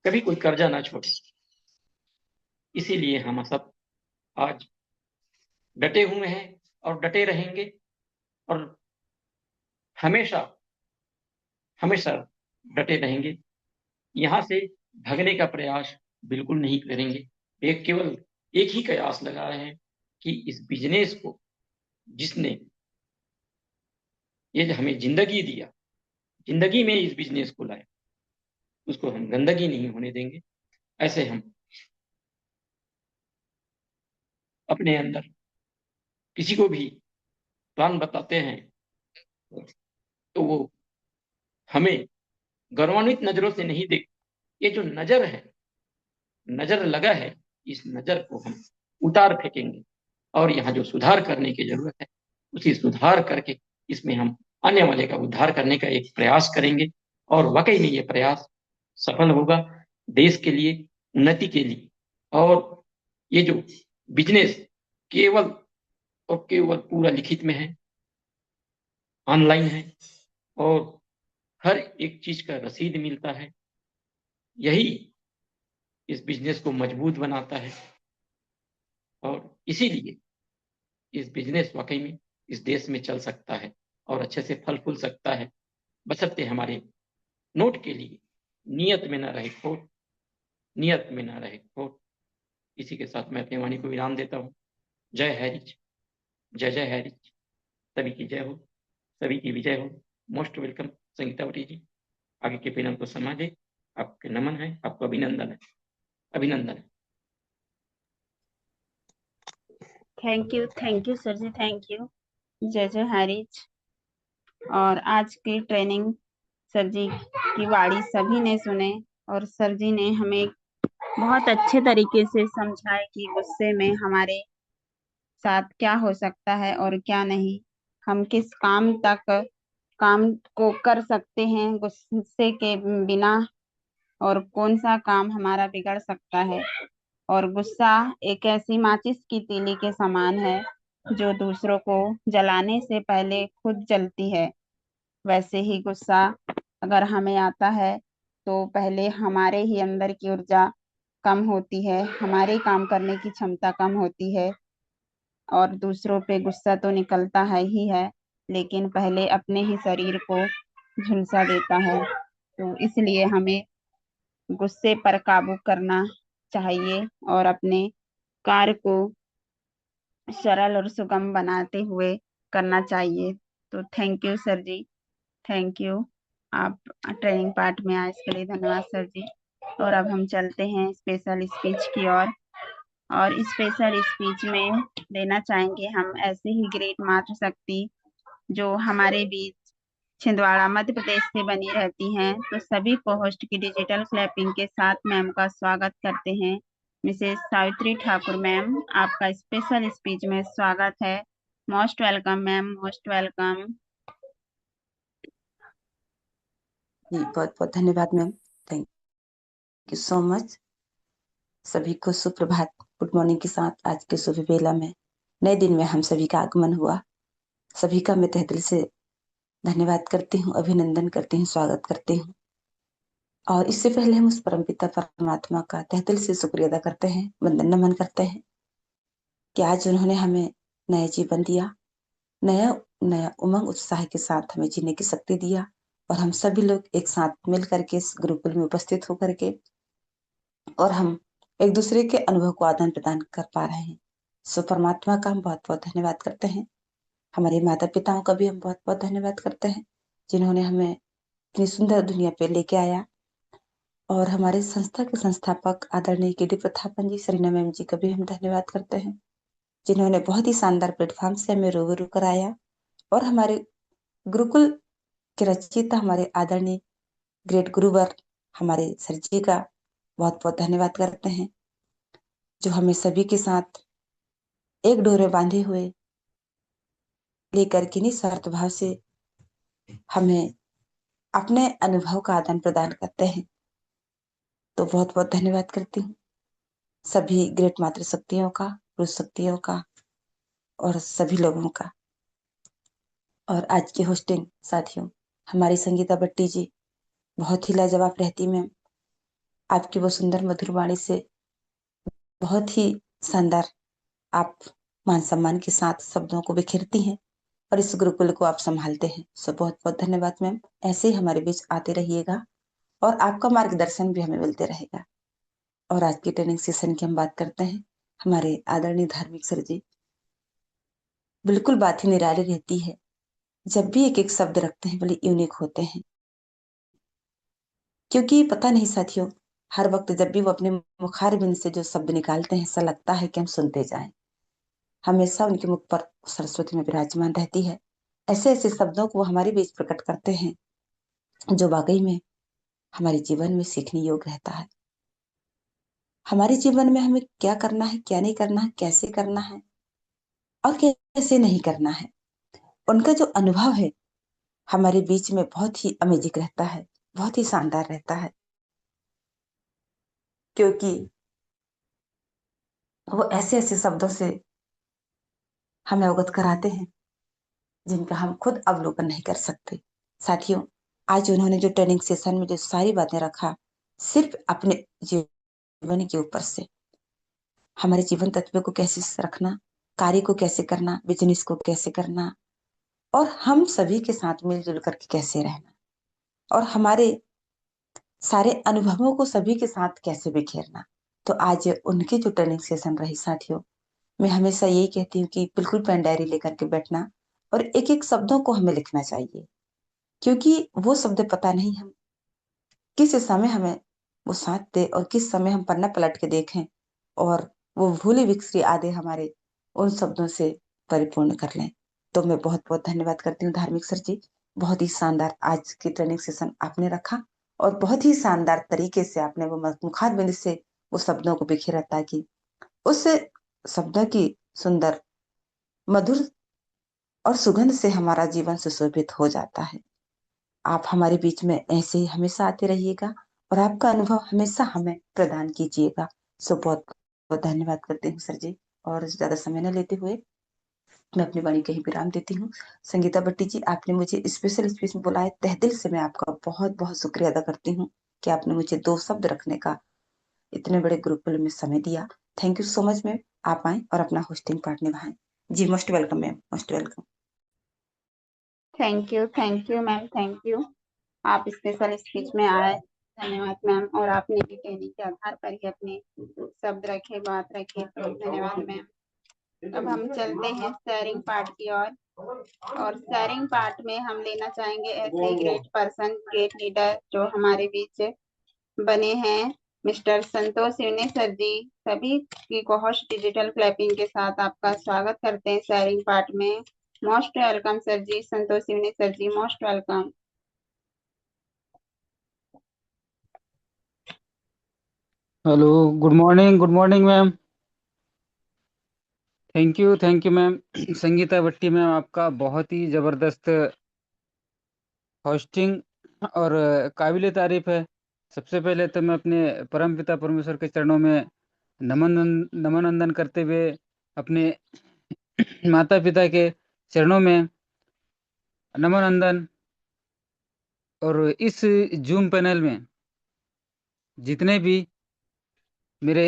Speaker 3: कभी कोई कर्जा ना छोड़े। इसीलिए हम सब आज डटे हुए हैं और डटे रहेंगे और हमेशा हमेशा डटे रहेंगे। यहाँ से भागने का प्रयास बिल्कुल नहीं करेंगे। केवल एक ही कयास लगा रहे हैं कि इस बिजनेस को, जिसने ये हमें जिंदगी दिया, जिंदगी में इस बिजनेस को लाए, उसको हम गंदगी नहीं होने देंगे। ऐसे हम अपने अंदर किसी को भी प्लान बताते हैं तो वो हमें गौरवान्वित नजरों से नहीं देख। ये जो नजर है, नजर लगा है, इस नजर को हम उतार फेंकेंगे और यहाँ जो सुधार करने की जरूरत है उसी सुधार करके इसमें हम आने वाले का उद्धार करने का एक प्रयास करेंगे और वाकई में ये प्रयास सफल होगा देश के लिए, उन्नति के लिए। और ये जो बिजनेस केवल और केवल पूरा लिखित में है, ऑनलाइन है और हर एक चीज का रसीद मिलता है, यही इस बिजनेस को मजबूत बनाता है। और इसीलिए इस बिजनेस वाकई में इस देश में चल सकता है और अच्छे से फल फूल सकता है, बशर्ते हमारे नोट के लिए नियत में न रहे खोट, नियत में न रहे खोट। इसी के साथ मैं अपनी वाणी को विराम देता हूँ। जय हैरिच, जय जय हैरिच। सभी की जय हो, सभी की विजय हो। मोस्ट वेलकम संगीतावती जी, आगे के पैनल को समाजे। आपके नमन है, आपको अभिनंदन है, अभिनंदन है।
Speaker 1: Thank you sir ji, thank you. जय जय हरीश। और आज की ट्रेनिंग सर जी की वाणी सभी ने सुने और सर जी ने हमें बहुत अच्छे तरीके से समझाए कि गुस्से में हमारे साथ क्या हो सकता है और क्या नहीं, हम किस काम को कर सकते हैं गुस्से के बिना, और कौन सा काम हमारा बिगड़ सकता है। और गुस्सा एक ऐसी माचिस की तीली के समान है जो दूसरों को जलाने से पहले खुद जलती है। वैसे ही गुस्सा अगर हमें आता है तो पहले हमारे ही अंदर की ऊर्जा कम होती है, हमारे काम करने की क्षमता कम होती है और दूसरों पे गुस्सा तो निकलता है ही है, लेकिन पहले अपने ही शरीर को झुलसा देता है। तो इसलिए हमें गुस्से पर काबू करना चाहिए और अपने कार्य को सरल और सुगम बनाते हुए करना चाहिए। तो thank you sir ji, thank you. आप ट्रेनिंग पार्ट में आए इसके लिए धन्यवाद सर जी। और अब हम चलते हैं स्पेशल स्पीच की ओर। और स्पेशल स्पीच में देना चाहेंगे हम ऐसे ही ग्रेट मातृशक्ति जो हमारे बीच छिंदवाड़ा मध्य प्रदेश से बनी रहती हैं। तो सभी को होस्ट की डिजिटल क्लैपिंग के साथ मैम का स्वागत करते हैं। मिसेस सावित्री ठाकुर मैम, आपका स्पेशल स्पीच में स्वागत है। Most welcome ma'am, most welcome.
Speaker 4: जी बहुत बहुत धन्यवाद ma'am, thank you so much. सभी को सुप्रभात, गुड मॉर्निंग के साथ आज के शुभ बेला में नए दिन में हम सभी का आगमन हुआ। सभी का मैं तहे दिल से धन्यवाद करती हूँ, अभिनंदन करती हूँ, स्वागत करती हूँ। और इससे पहले हम उस परमपिता परमात्मा का तहे दिल से शुक्रिया अदा करते हैं, वंदन नमन करते हैं कि आज उन्होंने हमें नया जीवन दिया, नया नया उमंग उत्साह के साथ हमें जीने की शक्ति दिया और हम सभी लोग एक साथ मिल करके इस गुरुकुल में उपस्थित होकर के और हम एक दूसरे के अनुभव को आदान प्रदान कर पा रहे हैं। सो परमात्मा का हम बहुत बहुत धन्यवाद करते हैं। हमारे माता पिताओं का भी हम बहुत बहुत धन्यवाद करते हैं जिन्होंने हमें इतनी सुंदर दुनिया पे लेके आया। और हमारे संस्था के संस्थापक आदरणीय के डी प्रथापन जी, सरीना मैम जी का भी हम धन्यवाद करते हैं जिन्होंने बहुत ही शानदार प्लेटफॉर्म से हमें रूबरू कराया। और हमारे गुरुकुल के रचयिता हमारे आदरणीय ग्रेट गुरुवर हमारे सर जी का बहुत बहुत धन्यवाद करते हैं जो हमें सभी के साथ एक डोरे बांधे हुए लेकर के निस्वार्थ भाव से हमें अपने अनुभव का आदान प्रदान करते हैं। तो बहुत बहुत धन्यवाद करती हूँ सभी ग्रेट मातृ शक्तियों का, पुरुष शक्तियों का और सभी लोगों का। और आज की होस्टिंग साथियों हमारी संगीता भट्टी जी बहुत ही लाजवाब रहती मैम। आपकी वो सुंदर मधुर वाणी से बहुत ही शानदार आप मान सम्मान के साथ शब्दों को बिखेरती हैं और इस गुरुकुल को आप संभालते हैं। सो बहुत बहुत धन्यवाद मैम। ऐसे ही हमारे बीच आते रहिएगा और आपका मार्गदर्शन भी हमें मिलते रहेगा। और आज की ट्रेनिंग सेशन की हम बात करते हैं। हमारे आदरणीय धार्मिक सर जी, बिल्कुल बात ही निराली रहती है। जब भी एक एक शब्द रखते हैं बड़े यूनिक होते हैं, क्योंकि पता नहीं साथियों, हर वक्त जब भी वो अपने मुखारबिंद से जो शब्द निकालते हैं ऐसा लगता है कि हम सुनते जाएं। हमेशा उनके मुख पर सरस्वती में विराजमान रहती है। ऐसे ऐसे शब्दों को वो हमारे बीच प्रकट करते हैं जो वाकई में हमारे जीवन में सीखने योग्य रहता है। हमारे जीवन में हमें क्या करना है, क्या नहीं करना है, कैसे करना है और कैसे नहीं करना है, उनका जो अनुभव है हमारे बीच में बहुत ही अमेजिंग रहता है, बहुत ही शानदार रहता है। क्योंकि वो ऐसे ऐसे शब्दों से हमें अवगत कराते हैं जिनका हम खुद अवलोकन नहीं कर सकते। साथियों, आज उन्होंने जो ट्रेनिंग सेशन में जो सारी बातें रखा, सिर्फ अपने जीवन के ऊपर से हमारे जीवन तत्व को कैसे रखना, कार्य को कैसे करना, बिजनेस को कैसे करना और हम सभी के साथ मिलजुल करके कैसे रहना और हमारे सारे अनुभवों को सभी के साथ कैसे बिखेरना। तो आज उनकी जो ट्रेनिंग सेशन रही साथियों, मैं हमेशा यही कहती हूँ कि बिल्कुल पेन डायरी लेकर के बैठना और एक एक शब्दों को हमें लिखना चाहिए, क्योंकि वो शब्द पता नहीं हम किस समय हमें वो साथ दे और किस समय हम पन्ना पलट के देखें और वो भूले बिखरी आदे हमारे उन शब्दों से परिपूर्ण कर लें। तो मैं बहुत बहुत धन्यवाद करती हूँ धार्मिक सर जी। बहुत ही शानदार आज की ट्रेनिंग सेशन आपने रखा और बहुत ही शानदार तरीके से आपने वो मुखारबिंद से वो शब्दों को बिखेरा ताकि उस शब्दों की सुंदर मधुर और सुगंध से हमारा जीवन सुशोभित हो जाता है। आप हमारे बीच में ऐसे ही हमेशा आते रहिएगा और आपका अनुभव हमेशा हमें प्रदान कीजिएगा। सो बहुत बहुत धन्यवाद करते हूँ सर जी और ज्यादा समय न लेते हुए मैं अपनी वाणी कहीं विराम देती हूँ। संगीता भट्टी जी, आपने मुझे स्पेशल स्पीच में बुलाया, तहे दिल से मैं आपका बहुत बहुत शुक्रिया अदा करती हूँ कि आपने मुझे दो शब्द रखने का इतने बड़े ग्रुप में समय दिया। Thank you so much ma'am. आप आए और अपना होस्टिंग पार्ट निभाएं। जी most welcome ma'am, most welcome.
Speaker 1: Thank you ma'am, thank you. आप स्पेशल स्पीच में आए, धन्यवाद मैम। और आपने भी ट्रेनिंग के आधार पर ही अपने शब्द रखे, बात रखी, तो धन्यवाद मैम। अब हम चलते हैं शेयरिंग पार्ट की ओर। और शेयरिंग पार्ट में हम लेना चाहेंगे ऐसे ग्रेट पर्सन, ग्रेट लीडर जो हमारे बीच बने हैं, मिस्टर संतोष सिवने सर जी। सभी की कोहोस्ट डिजिटल क्लैपिंग के साथ आपका स्वागत करते हैं शेयरिंग पार्ट में। Most welcome sir ji, Santosh Sivane sir ji, most welcome.
Speaker 5: Hello, good morning ma'am. Thank you ma'am. Sangeeta Bhatti ma'am, आपका बहुत ही ज़बरदस्त होस्टिंग और काबिल तारीफ है। सबसे पहले तो मैं अपने परम पिता परमेश्वर के चरणों में नमन वंदन करते हुए अपने माता पिता के चरणों में नमन वंदन और इस जूम पैनल में जितने भी मेरे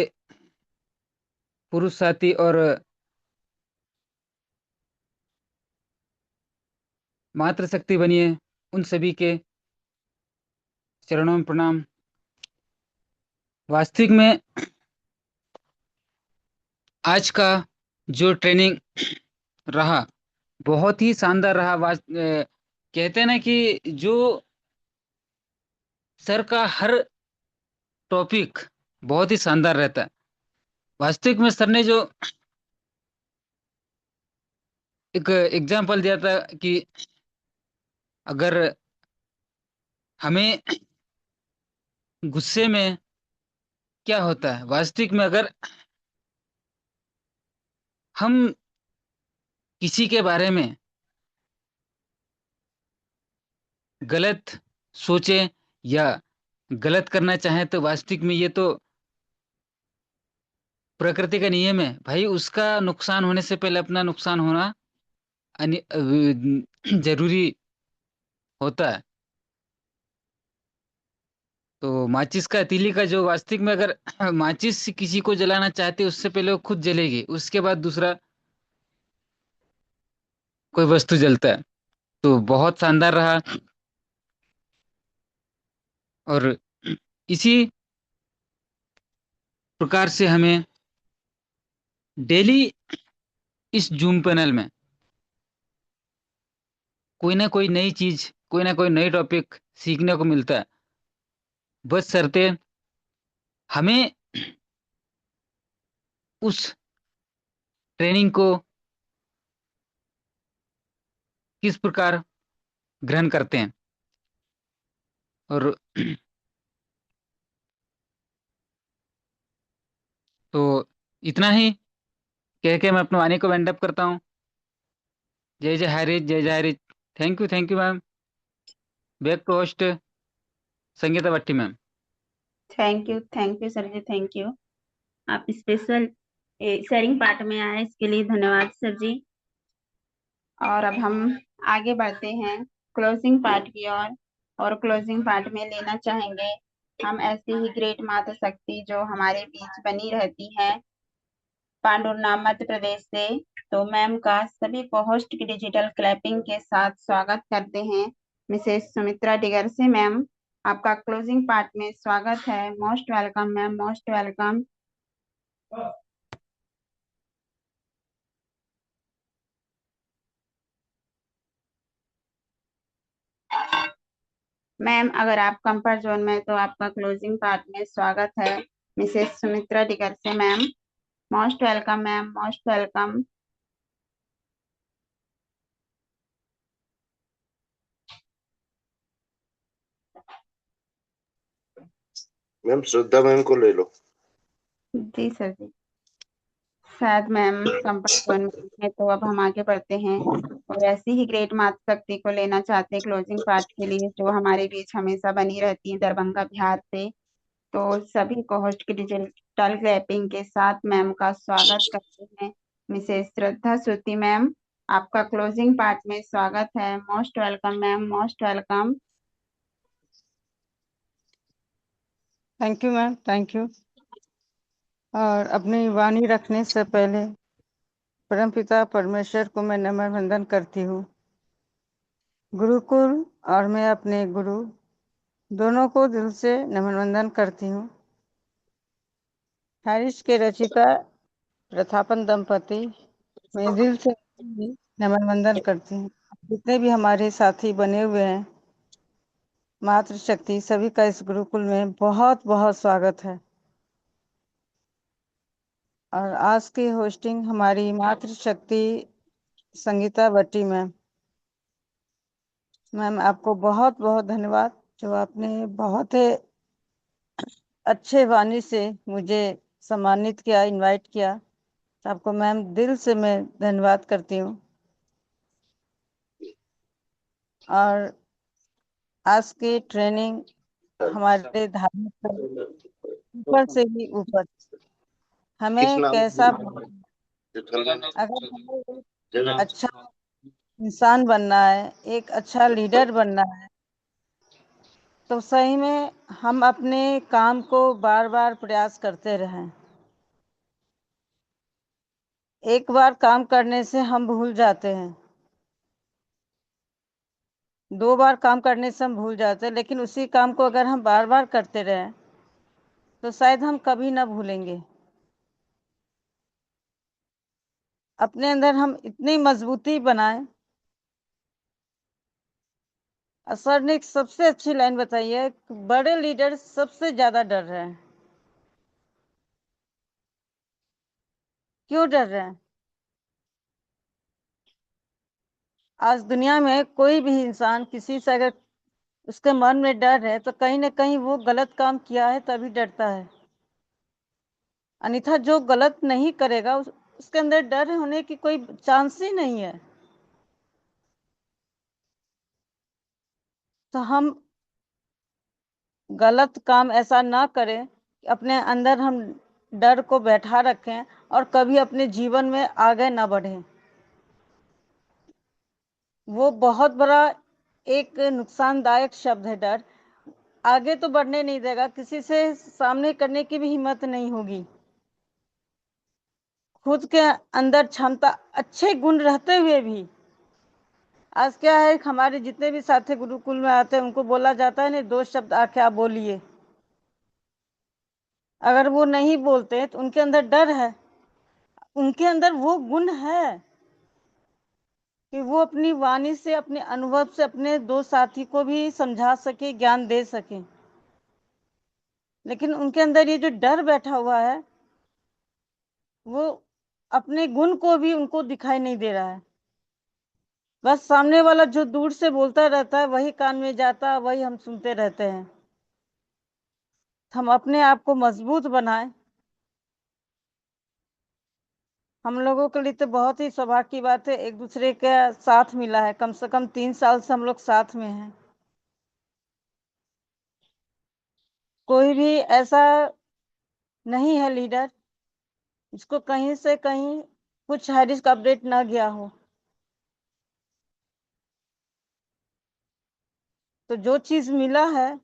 Speaker 5: पुरुष साथी और मातृशक्ति बनी है, उन सभी के चरणों में प्रणाम। वास्तविक में आज का जो ट्रेनिंग रहा बहुत ही शानदार रहा। कहते हैं ना कि जो सर का हर टॉपिक बहुत ही शानदार रहता है। वास्तविक में सर ने जो एक एग्जाम्पल दिया था कि अगर हमें गुस्से में क्या होता है, वास्तविक में अगर हम किसी के बारे में गलत सोचें या गलत करना चाहें तो वास्तविक में ये तो प्रकृति का नियम है भाई। उसका नुकसान होने से पहले अपना नुकसान होना जरूरी होता है। तो माचिस का तीली का जो वास्तविक में अगर माचिस किसी को जलाना चाहते उससे पहले वो खुद जलेगी, उसके बाद दूसरा कोई वस्तु जलता है। तो बहुत शानदार रहा। और इसी प्रकार से हमें डेली इस जूम पैनल में कोई ना कोई नई चीज, कोई ना कोई नई टॉपिक सीखने को मिलता है। बस शर्ते हमें उस ट्रेनिंग को किस प्रकार ग्रहण करते हैं। और तो इतना ही कह के मैं अपने वाणी को वाइंड अप करता हूँ। जय जय हरित, जय जय हरित। Thank you ma'am. Back to host Sangeeta Bhatti ma'am.
Speaker 1: Thank you sir ji, thank you. आप स्पेशल शेयरिंग पार्ट में आए इसके लिए धन्यवाद सर जी। और अब हम आगे बढ़ते हैं क्लोजिंग पार्ट की ओर। और क्लोजिंग पार्ट में लेना चाहेंगे हम ऐसी ही ग्रेट माता शक्ति जो हमारे बीच बनी रहती है पांडुरनाम मध्य प्रदेश से। तो मैम का सभी को होस्ट की डिजिटल क्लैपिंग के साथ स्वागत करते हैं। मिसेस सुमित्रा डिगर से मैम, आपका क्लोजिंग पार्ट में स्वागत है। Most welcome ma'am, most welcome. Ma'am अगर आप कंफर्ट जोन में तो आपका क्लोजिंग पार्ट में स्वागत है। मिसेस सुमित्रा डिगर से ma'am, most welcome ma'am, most welcome.
Speaker 2: Ma'am Shraddha ma'am को ले लो।
Speaker 1: जी सर जी, शायद मैम कंफर्ट जोन में है, तो अब हम आगे बढ़ते हैं और ऐसी ही ग्रेट माता शक्ति को लेना चाहते हैं क्लोजिंग पार्ट के लिए जो हमारे बीच हमेशा बनी रहती है दरभंगा बिहार से। तो सभी को होस्ट की डिजिटल क्लैपिंग के साथ मैम का स्वागत करते हैं। मिसेस श्रद्धा श्रुति मैम, आपका क्लोजिंग पार्ट में स्वागत है। Most welcome ma'am, most welcome.
Speaker 6: Thank you ma'am, thank you. और अपनी वाणी रखने से पहले परमपिता परमेश्वर को मैं नमन वंदन करती हूँ। गुरुकुल और मैं अपने गुरु दोनों को दिल से नमन वंदन करती हूँ। हैरिस के रचिता प्रथापन दंपति मैं दिल से नमन वंदन करती हूँ। जितने भी हमारे साथी बने हुए हैं मातृशक्ति, सभी का इस गुरुकुल में बहुत बहुत स्वागत है। और आज की होस्टिंग हमारी मातृशक्ति संगीता भट्टी मैम। मैम आपको बहुत बहुत धन्यवाद जो आपने बहुत ही अच्छे वाणी से मुझे सम्मानित किया, इनवाइट किया। तो आपको मैम दिल से मैं धन्यवाद करती हूँ। और आज की ट्रेनिंग हमारे धार्मिक ऊपर से भी ऊपर हमें कैसा अगर हमें एक अच्छा इंसान बनना है, एक अच्छा लीडर बनना है, तो सही में हम अपने काम को बार बार प्रयास करते रहें। एक बार काम करने से हम भूल जाते हैं, 2 बार काम करने से हम भूल जाते हैं, लेकिन उसी काम को अगर हम बार बार करते रहें तो शायद हम कभी ना भूलेंगे। अपने अंदर हम इतनी मजबूती बनाएं। सर ने एक सबसे अच्छी लाइन बताई है, बड़े लीडर सबसे ज्यादा डर रहे हैं। क्यों डर रहे हैं? आज दुनिया में कोई भी इंसान किसी से अगर उसके मन में डर है तो कहीं ना कहीं वो गलत काम किया है तभी डरता है। अन्यथा जो गलत नहीं करेगा उसके अंदर डर होने की कोई चांस ही नहीं है। तो हम गलत काम ऐसा ना करें कि अपने अंदर हम डर को बैठा रखें और कभी अपने जीवन में आगे ना बढ़ें। वो बहुत बड़ा एक नुकसानदायक शब्द है डर। आगे तो बढ़ने नहीं देगा, किसी से सामने करने की भी हिम्मत नहीं होगी। खुद के अंदर क्षमता, अच्छे गुण रहते हुए भी आज क्या है, हमारे जितने भी साथी गुरुकुल में आते हैं उनको बोला जाता है नहीं, 2 शब्द आके आप बोलिए। अगर वो नहीं बोलते तो उनके अंदर डर है, उनके अंदर वो गुण है कि वो अपनी वाणी से, अपने अनुभव से अपने 2 साथी को भी समझा सके, ज्ञान दे सके। लेकिन उनके अंदर ये जो डर बैठा हुआ है, वो अपने गुण को भी उनको दिखाई नहीं दे रहा है। बस सामने वाला जो दूर से बोलता रहता है वही कान में जाता है, वही हम सुनते रहते हैं। हम अपने आप को मजबूत बनाएं। हम लोगों के लिए तो बहुत ही सौभाग्य की बात है, एक दूसरे के साथ मिला है। कम से कम 3 साल से हम लोग साथ में हैं। कोई भी ऐसा नहीं है लीडर जिसको कहीं से कहीं कुछ हाई रिस्क अपडेट ना गया हो। तो जो चीज मिला है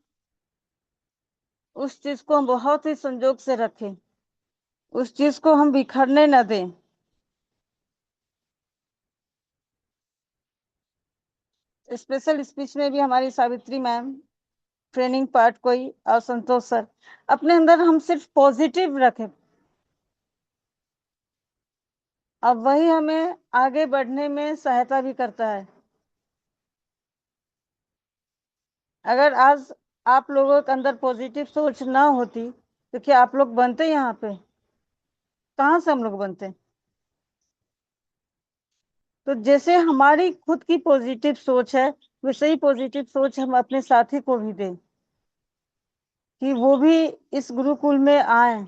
Speaker 6: उस चीज को हम बहुत ही संजोग से रखें, उस चीज को हम बिखरने न दें। स्पेशल स्पीच में भी हमारी सावित्री मैम, ट्रेनिंग पार्ट कोई और संतोष सर, अपने अंदर हम सिर्फ पॉजिटिव रखें, अब वही हमें आगे बढ़ने में सहायता भी करता है। अगर आज आप लोगों के अंदर पॉजिटिव सोच ना होती तो क्या आप लोग बनते यहाँ पे? कहाँ से हम लोग बनते? तो जैसे हमारी खुद की पॉजिटिव सोच है, वैसे ही पॉजिटिव सोच हम अपने साथी को भी दें कि वो भी इस गुरुकुल में आए।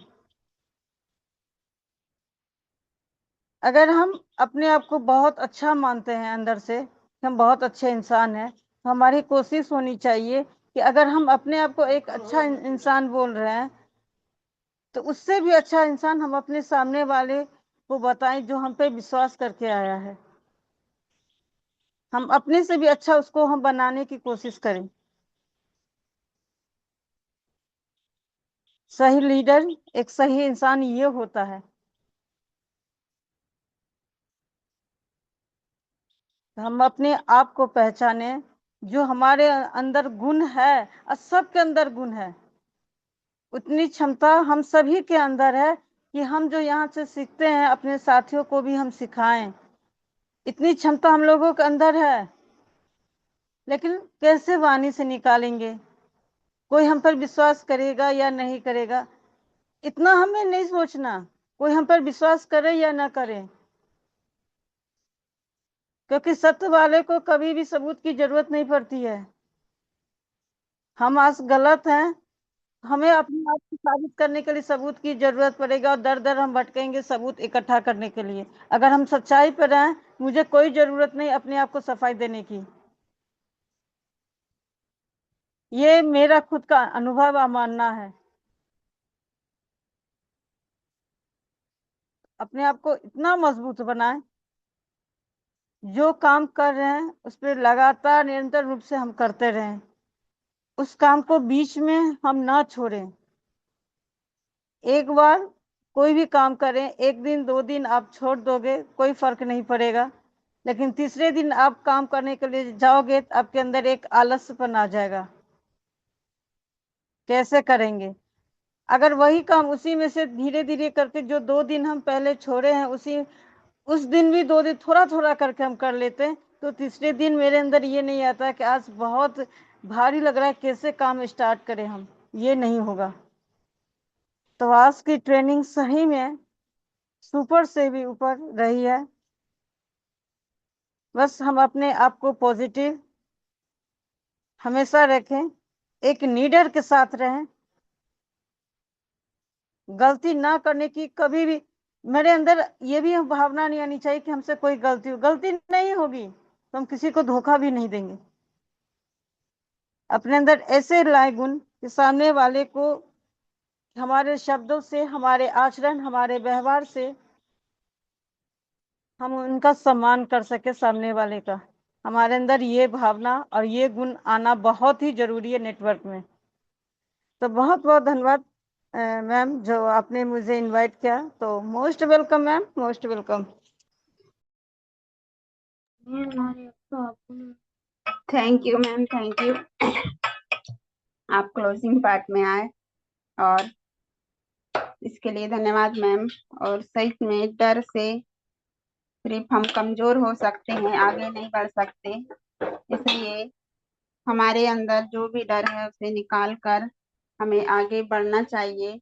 Speaker 6: अगर हम अपने आप को बहुत अच्छा मानते हैं अंदर से, हम बहुत अच्छे इंसान हैं, तो हमारी कोशिश होनी चाहिए कि अगर हम अपने आप को एक अच्छा इंसान बोल रहे हैं तो उससे भी अच्छा इंसान हम अपने सामने वाले को बताएं जो हम पे विश्वास करके आया है। हम अपने से भी अच्छा उसको हम बनाने की कोशिश करें। सही लीडर, एक सही इंसान ये होता है। हम अपने आप को पहचाने, जो हमारे अंदर गुण है, और सबके अंदर गुण है, उतनी क्षमता हम सभी के अंदर है कि हम जो यहाँ से सीखते हैं अपने साथियों को भी हम सिखाएं। इतनी क्षमता हम लोगों के अंदर है, लेकिन कैसे वाणी से निकालेंगे? कोई हम पर विश्वास करेगा या नहीं करेगा, इतना हमें नहीं सोचना। कोई हम पर विश्वास करे या ना करे, क्योंकि सत्य वाले को कभी भी सबूत की जरूरत नहीं पड़ती है। हम आज गलत हैं, हमें अपने आप को साबित करने के लिए सबूत की जरूरत पड़ेगा, और दर दर हम भटकेंगे सबूत इकट्ठा करने के लिए। अगर हम सच्चाई पर हैं, मुझे कोई जरूरत नहीं अपने आप को सफाई देने की। ये मेरा खुद का अनुभव और मानना है। अपने आप को इतना मजबूत बनाएं, जो काम कर रहे हैं उस पर लगातार निरंतर रूप से हम करते रहें, उस काम को बीच में हम ना छोड़ें। एक बार कोई भी काम करें, 1 दिन 2 दिन आप छोड़ दोगे कोई फर्क नहीं पड़ेगा, लेकिन तीसरे दिन आप काम करने के लिए जाओगे तो आपके अंदर एक आलस्यपन आ जाएगा। कैसे करेंगे? अगर वही काम उसी में से धीरे धीरे करके जो 2 दिन हम पहले छोड़े हैं, उस दिन भी 2 दिन थोड़ा थोड़ा करके हम कर लेते हैं, तो तीसरे दिन मेरे अंदर ये नहीं आता कि आज बहुत भारी लग रहा है, कैसे काम स्टार्ट करें हम। ये नहीं होगा। तो आज की ट्रेनिंग सही में सुपर से भी ऊपर रही है। बस हम अपने आप को पॉजिटिव हमेशा रखें, एक लीडर के साथ रहें, गलती ना करने की कभी भी मेरे अंदर ये भी भावना नहीं आनी चाहिए कि हमसे कोई गलती नहीं होगी तो हम किसी को धोखा भी नहीं देंगे। अपने अंदर ऐसे लाए गुण कि सामने वाले को हमारे शब्दों से, हमारे आचरण, हमारे व्यवहार से हम उनका सम्मान कर सके। सामने वाले का हमारे अंदर ये भावना और ये गुण आना बहुत ही जरूरी है नेटवर्क में। तो बहुत बहुत धन्यवाद मैम जो आपने मुझे इनवाइट किया। तो most welcome ma'am, most welcome.
Speaker 1: Thank you ma'am, thank you. आप क्लोजिंग पार्ट में आए और इसके लिए धन्यवाद मैम। और सही में डर से सिर्फ हम कमजोर हो सकते हैं, आगे नहीं बढ़ सकते। इसलिए हमारे अंदर जो भी डर है उसे निकाल कर हमें आगे बढ़ना चाहिए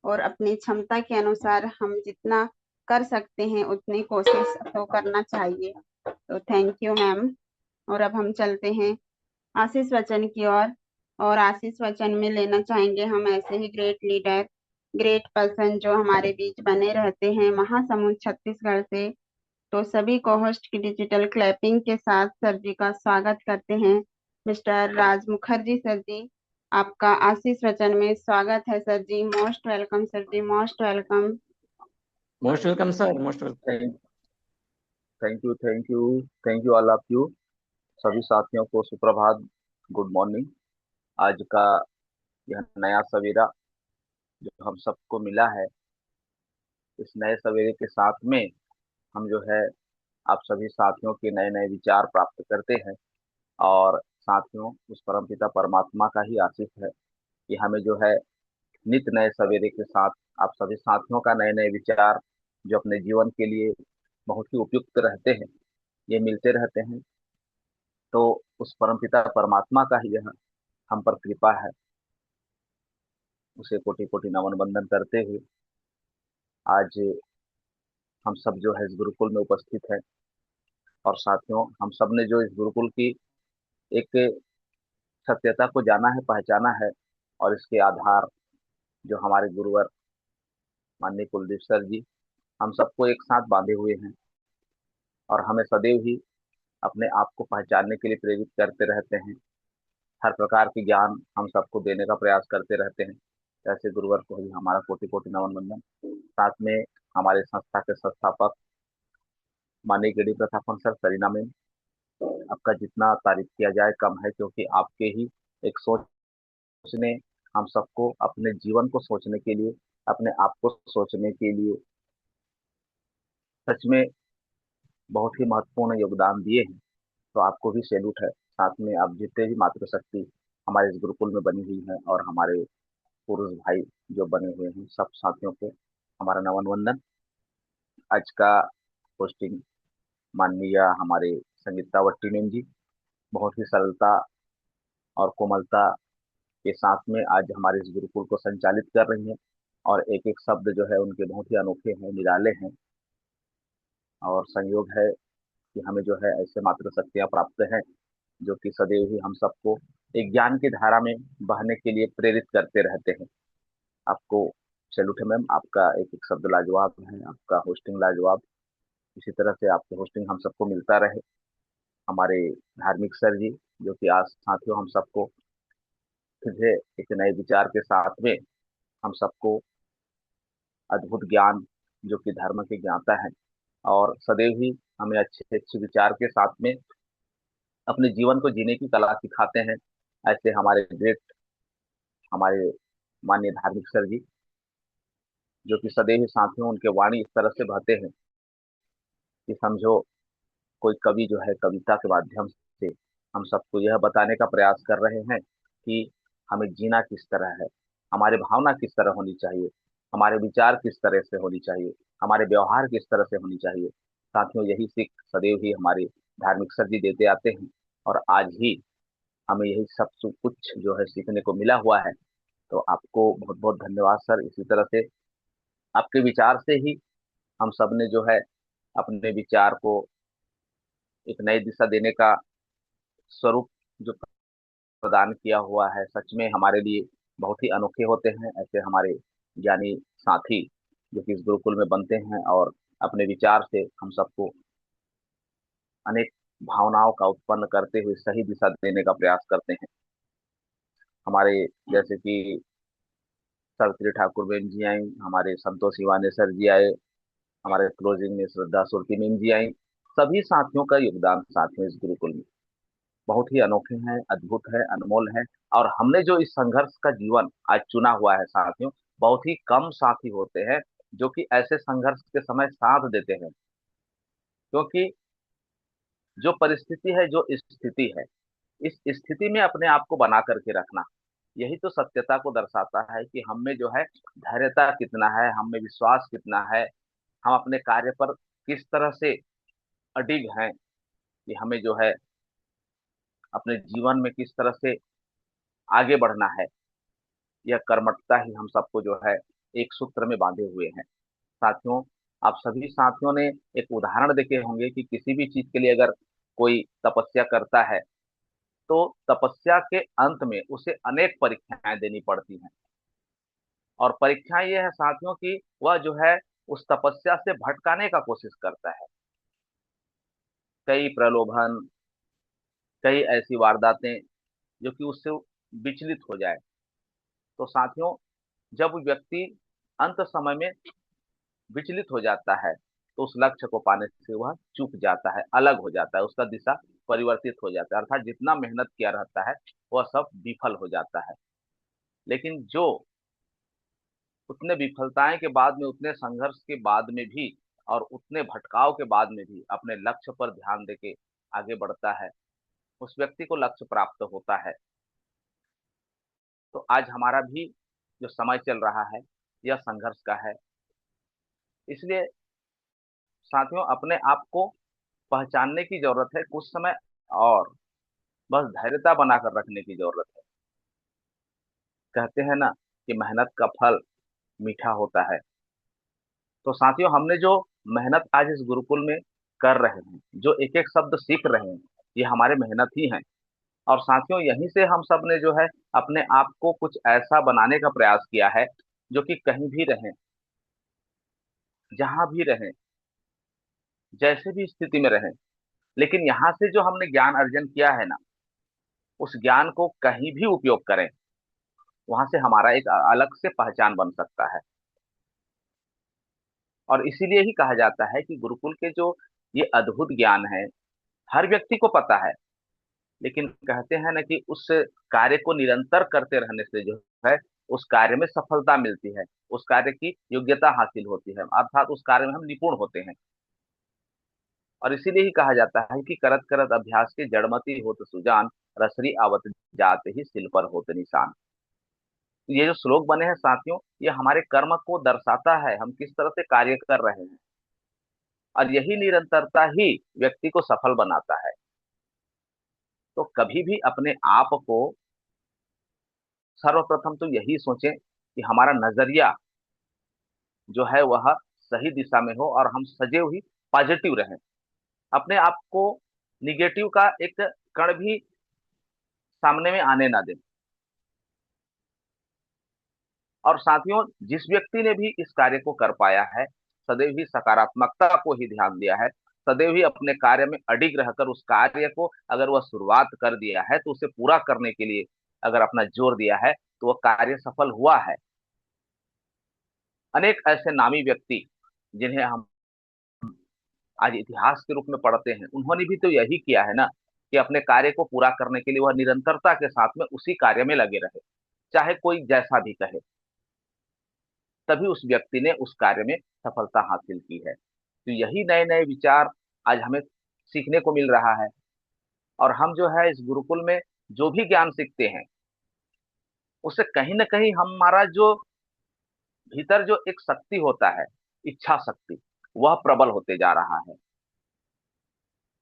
Speaker 1: और अपनी क्षमता के अनुसार हम जितना कर सकते हैं उतनी कोशिश तो करना चाहिए। तो थैंक यू मैम। और अब हम चलते हैं आशीष वचन की ओर। और आशीष वचन में लेना चाहेंगे हम ऐसे ही ग्रेट लीडर, ग्रेट पर्सन जो हमारे बीच बने रहते हैं महासमुंद छत्तीसगढ़ से। तो सभी को होस्ट की डिजिटल क्लैपिंग के साथ सर जी का स्वागत करते हैं। मिस्टर राज मुखर्जी सर जी, आपका आशीष वचन में स्वागत है sir ji. Most welcome sir ji, most welcome.
Speaker 3: Most welcome sir, most welcome.
Speaker 7: Thank you, thank you, thank you all of you. सभी साथियों को सुप्रभात, गुड मॉर्निंग। आज का यह नया सवेरा जो हम सबको मिला है, इस नए सवेरे के साथ में हम जो है आप सभी साथियों के नए नए विचार प्राप्त करते हैं। और साथियों, उस परमपिता परमात्मा का ही आशीष है कि हमें जो है नित नए सवेरे के साथ आप सभी साथियों का नए नए विचार जो अपने जीवन के लिए बहुत ही उपयुक्त रहते हैं, ये मिलते रहते हैं। तो उस परमपिता परमात्मा का ही यह हम पर कृपा है, उसे कोटि कोटि नमन वंदन करते हुए आज हम सब जो है इस गुरुकुल में उपस्थित है। और साथियों, हम सब ने जो इस गुरुकुल की एक सत्यता को जाना है, पहचाना है, और इसके आधार जो हमारे गुरुवर माननीय कुलदीप सर जी हम सबको एक साथ बांधे हुए हैं और हमें सदैव ही अपने आप को पहचानने के लिए प्रेरित करते रहते हैं। हर प्रकार के ज्ञान हम सबको देने का प्रयास करते रहते हैं। ऐसे गुरुवर को ही हमारा कोटि कोटि नमन वंदन। साथ में हमारे संस्था के संस्थापक माननीय KD Prathapan sir, Serena ma'am, आपका जितना तारीफ किया जाए कम है, क्योंकि आपके ही एक सोच ने हम सबको अपने जीवन को सोचने के लिए, अपने आप को सोचने के लिए सच में बहुत ही महत्वपूर्ण योगदान दिए हैं। तो आपको भी सैल्यूट है। साथ में आप जितने भी मातृशक्ति हमारे इस गुरुकुल में बनी हुई है और हमारे पुरुष भाई जो बने हुए हैं, सब साथियों को हमारा नमन वंदन। आज का पोस्टिंग माननीय हमारे संगीता वट्टी मैम जी बहुत ही सरलता और कोमलता के साथ में आज हमारे इस गुरुकुल को संचालित कर रही हैं। और एक एक शब्द जो है उनके बहुत ही अनोखे हैं, निराले हैं। और संयोग है कि हमें जो है ऐसे मातृ शक्तियाँ प्राप्त हैं जो कि सदैव ही हम सबको एक ज्ञान की धारा में बहने के लिए प्रेरित करते रहते हैं। आपको सैल्यूट है मैम, आपका एक एक शब्द लाजवाब है, आपका होस्टिंग लाजवाब। इसी तरह से आपके होस्टिंग हम सबको मिलता रहे। हमारे धार्मिक सर जी जो कि आज साथियों हम सबको फिर एक नए विचार के साथ में हम सबको अद्भुत ज्ञान जो कि धर्म के ज्ञाता है और सदैव ही हमें अच्छे अच्छे विचार के साथ में अपने जीवन को जीने की कला सिखाते हैं। ऐसे हमारे ग्रेट, हमारे माननीय धार्मिक सर जी जो कि सदैव ही साथियों उनके वाणी इस तरह से बहते हैं कि समझो कोई कवि जो है कविता के माध्यम से हम सबको यह बताने का प्रयास कर रहे हैं कि हमें जीना किस तरह है, हमारी भावना किस तरह होनी चाहिए, हमारे विचार किस तरह से होनी चाहिए, हमारे व्यवहार किस तरह से होनी चाहिए। साथियों, यही सीख सदैव ही हमारे धार्मिक सर जी देते आते हैं और आज ही हमें यही सब कुछ जो है सीखने को मिला हुआ है। तो आपको बहुत बहुत धन्यवाद सर। इसी तरह से आपके विचार से ही हम सब ने जो है अपने विचार को एक नई दिशा देने का स्वरूप जो प्रदान किया हुआ है, सच में हमारे लिए बहुत ही अनोखे होते हैं। ऐसे हमारे ज्ञानी साथी जो कि इस गुरुकुल में बनते हैं और अपने विचार से हम सबको अनेक भावनाओं का उत्पन्न करते हुए सही दिशा देने का प्रयास करते हैं। हमारे जैसे कि सावित्री ठाकुर बहन जी आई, हमारे संतोष हिवाने सर जी आए, हमारे क्लोजिंग में श्रद्धा सुरती मैम जी आई। सभी साथियों का योगदान साथियों इस गुरुकुल में बहुत ही अनोखे हैं, अद्भुत है, अनमोल है। और हमने जो इस संघर्ष का जीवन आज चुना हुआ है साथियों, बहुत ही कम साथी होते हैं जो कि ऐसे संघर्ष के समय साथ देते हैं। क्योंकि जो परिस्थिति है, जो स्थिति है, इस स्थिति में अपने आप को बना करके रखना, यही तो सत्यता को दर्शाता है कि हम में जो है धैर्यता कितना है, हम में विश्वास कितना है, हम अपने कार्य पर किस तरह से अडिग हैं, कि हमें जो है अपने जीवन में किस तरह से आगे बढ़ना है। यह कर्मठता ही हम सबको जो है एक सूत्र में बांधे हुए हैं। साथियों, आप सभी साथियों ने एक उदाहरण देखे होंगे कि किसी भी चीज के लिए अगर कोई तपस्या करता है तो तपस्या के अंत में उसे अनेक परीक्षाएं देनी पड़ती हैं। और परीक्षाएं ये है साथियों कि वह जो है उस तपस्या से भटकाने का कोशिश करता है। कई प्रलोभन, कई ऐसी वारदातें जो कि उससे विचलित हो जाए। तो साथियों, जब व्यक्ति अंत समय में विचलित हो जाता है तो उस लक्ष्य को पाने से वह चूक जाता है, अलग हो जाता है, उसका दिशा परिवर्तित हो जाता है, अर्थात जितना मेहनत किया रहता है वह सब विफल हो जाता है। लेकिन जो उतने विफलताएं के बाद में, उतने संघर्ष के बाद में भी और उतने भटकाव के बाद में भी अपने लक्ष्य पर ध्यान देके आगे बढ़ता है, उस व्यक्ति को लक्ष्य प्राप्त होता है। तो आज हमारा भी जो समय चल रहा है यह संघर्ष का है। इसलिए साथियों, अपने आप को पहचानने की जरूरत है कुछ समय, और बस धैर्यता बनाकर रखने की जरूरत है। कहते हैं ना कि मेहनत का फल मीठा होता है। तो साथियों, हमने जो मेहनत आज इस गुरुकुल में कर रहे हैं, जो एक एक शब्द सीख रहे हैं, ये हमारे मेहनत ही हैं। और साथियों, यहीं से हम सब ने जो है अपने आप को कुछ ऐसा बनाने का प्रयास किया है जो कि कहीं भी रहें, जहां भी रहें, जैसे भी स्थिति में रहें, लेकिन यहाँ से जो हमने ज्ञान अर्जन किया है ना, उस ज्ञान को कहीं भी उपयोग करें, वहां से हमारा एक अलग से पहचान बन सकता है। और इसीलिए ही कहा जाता है कि गुरुकुल के जो ये अद्भुत ज्ञान है, हर व्यक्ति को पता है, लेकिन कहते हैं ना कि उस कार्य को निरंतर करते रहने से जो है उस कार्य में सफलता मिलती है, उस कार्य की योग्यता हासिल होती है, अर्थात उस कार्य में हम निपुण होते हैं। और इसीलिए ही कहा जाता है कि करत करत अभ्यास के जड़मति होत सुजान, रसरी आवत जाते ही सिल पर होत निशान। ये जो श्लोक बने हैं साथियों, ये हमारे कर्म को दर्शाता है, हम किस तरह से कार्य कर रहे हैं। और यही निरंतरता ही व्यक्ति को सफल बनाता है। तो कभी भी अपने आप को सर्वप्रथम तो यही सोचें कि हमारा नजरिया जो है वह सही दिशा में हो और हम सजग ही पॉजिटिव रहें। अपने आप को निगेटिव का एक कण भी सामने में आने ना दें। और साथियों, जिस व्यक्ति ने भी इस कार्य को कर पाया है, सदैव ही सकारात्मकता को ही ध्यान दिया है, सदैव ही अपने कार्य में अडिग रहकर उस कार्य को अगर वह शुरुआत कर दिया है तो उसे पूरा करने के लिए अगर अपना जोर दिया है तो वह कार्य सफल हुआ है। अनेक ऐसे नामी व्यक्ति जिन्हें हम आज इतिहास के रूप में पढ़ते हैं, उन्होंने भी तो यही किया है ना कि अपने कार्य को पूरा करने के लिए वह निरंतरता के साथ में उसी कार्य में लगे रहे, चाहे कोई जैसा भी कहे, तभी उस व्यक्ति ने उस कार्य में सफलता हासिल की है। तो यही नए नए विचार आज हमें सीखने को मिल रहा है। और हम जो है इस गुरुकुल में जो भी ज्ञान सीखते हैं, उससे कहीं ना कहीं हमारा जो भीतर जो एक शक्ति होता है, इच्छा शक्ति, वह प्रबल होते जा रहा है।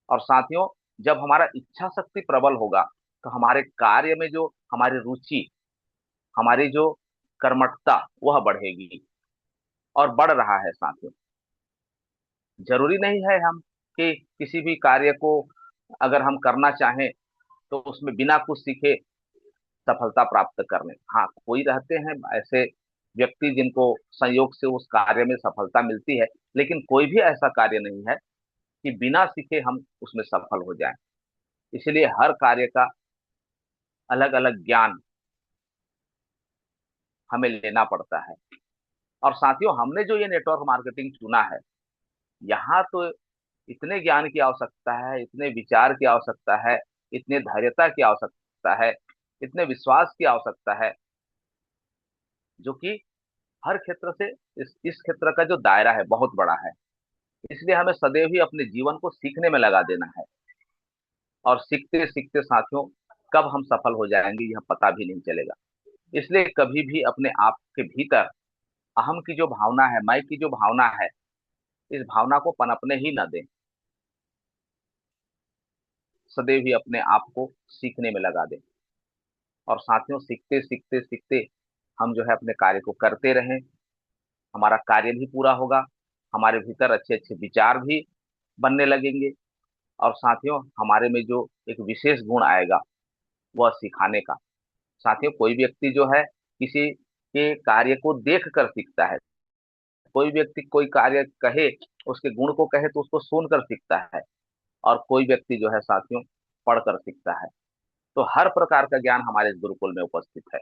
Speaker 7: और साथियों, जब हमारा इच्छा शक्ति प्रबल होगा तो हमारे कार्य में जो हमारी रुचि, हमारी जो कर्मठता, वह बढ़ेगी और बढ़ रहा है साथियों। जरूरी नहीं है हम कि किसी भी कार्य को अगर हम करना चाहें तो उसमें बिना कुछ सीखे सफलता प्राप्त कर लें। हाँ, कोई रहते हैं ऐसे व्यक्ति जिनको संयोग से उस कार्य में सफलता मिलती है, लेकिन कोई भी ऐसा कार्य नहीं है कि बिना सीखे हम उसमें सफल हो जाएं। इसलिए हर कार्य का अलग अलग ज्ञान हमें लेना पड़ता है। और साथियों, हमने जो ये नेटवर्क मार्केटिंग चुना है, यहाँ तो इतने ज्ञान की आवश्यकता है, इतने विचार की आवश्यकता है, इतने धैर्यता की आवश्यकता है, इतने विश्वास की आवश्यकता है, जो कि हर क्षेत्र से इस क्षेत्र का जो दायरा है बहुत बड़ा है। इसलिए हमें सदैव ही अपने जीवन को सीखने में लगा देना है, और सीखते सीखते साथियों कब हम सफल हो जाएंगे यह पता भी नहीं चलेगा। इसलिए कभी भी अपने आप के भीतर अहम की जो भावना है, मैं की जो भावना है, इस भावना को पनपने ही न दें। सदैव ही अपने आप को सीखने में लगा दें, और साथियों सीखते सीखते सीखते हम जो है अपने कार्य को करते रहें। हमारा कार्य भी पूरा होगा, हमारे भीतर अच्छे अच्छे विचार भी बनने लगेंगे, और साथियों हमारे में जो एक विशेष गुण आएगा वह सिखाने का। साथियों कोई व्यक्ति जो है किसी के कार्य को देख कर सीखता है, कोई व्यक्ति कोई कार्य कहे, उसके गुण को कहे तो उसको सुनकर सीखता है, और कोई व्यक्ति जो है साथियों पढ़कर सीखता है। तो हर प्रकार का ज्ञान हमारे इस गुरुकुल में उपस्थित है।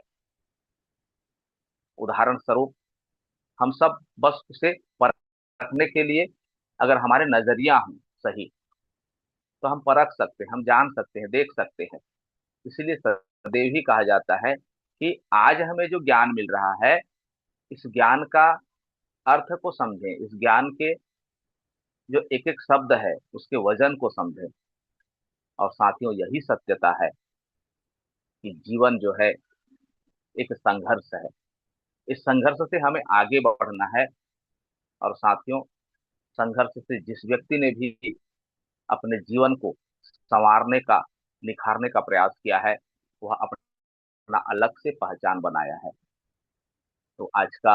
Speaker 7: उदाहरण स्वरूप हम सब बस उसे परखने के लिए, अगर हमारे नजरिया हों सही तो हम परख सकते हैं, हम जान सकते हैं, देख सकते हैं। इसीलिए सदैव ही कहा जाता है कि आज हमें जो ज्ञान मिल रहा है, इस ज्ञान का अर्थ को समझें, इस ज्ञान के जो एक एक शब्द है उसके वजन को समझें। और साथियों यही सत्यता है कि जीवन जो है एक संघर्ष है। इस संघर्ष से हमें आगे बढ़ना है, और साथियों संघर्ष से जिस व्यक्ति ने भी अपने जीवन को संवारने का, निखारने का प्रयास किया है, वह अपना अलग से पहचान बनाया है। तो आज का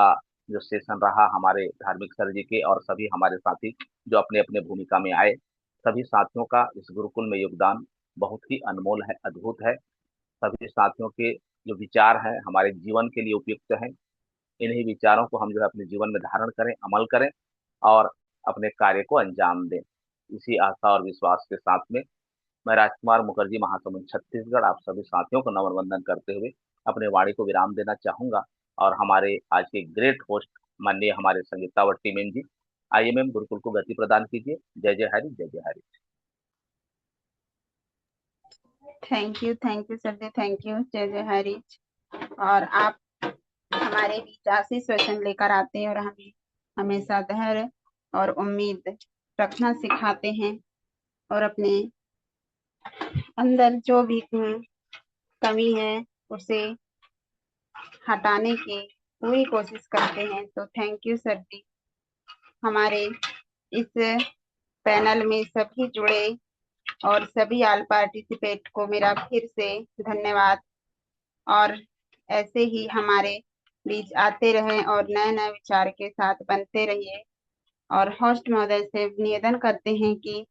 Speaker 7: जो सेशन रहा हमारे धार्मिक सर जी के और सभी हमारे साथी जो अपने अपने भूमिका में आए, सभी साथियों का इस गुरुकुल में योगदान बहुत ही अनमोल है, अद्भुत है। सभी साथियों के जो विचार हैं हमारे जीवन के लिए उपयुक्त हैं। इन्हीं विचारों को हम जो है अपने जीवन में धारण करें, अमल करें और अपने कार्य को अंजाम दें। इसी आशा और विश्वास के साथ में मैं राजकुमार मुखर्जी, महासमुंद छत्तीसगढ़, आप सभी साथियों को नमन वंदन करते हुए अपने वाणी को विराम देना चाहूंगा। और हमारे आज के ग्रेट होस्ट माननीय हमारे संगीतावटी मैम जी, आइए मैम गुरुकुल को गति प्रदान कीजिए। जय जय हरि, जय जय Hari.
Speaker 1: Thank you sir ji, thank you. जय जय हरि। और आप हमारे बीच आशीष वचन लेकर आते हैं और हमें हमेशा धैर्य और उम्मीद रखना सिखाते हैं, और अपने अंदर जो भी कमी है उसे हटाने की पूरी कोशिश करते हैं। तो थैंक यू सर जी। हमारे इस पैनल में सभी जुड़े और सभी ऑल पार्टिसिपेट को मेरा फिर से धन्यवाद, और ऐसे ही हमारे बीच आते रहें और नए नए विचार के साथ बनते रहिए। और होस्ट महोदय से निवेदन करते हैं कि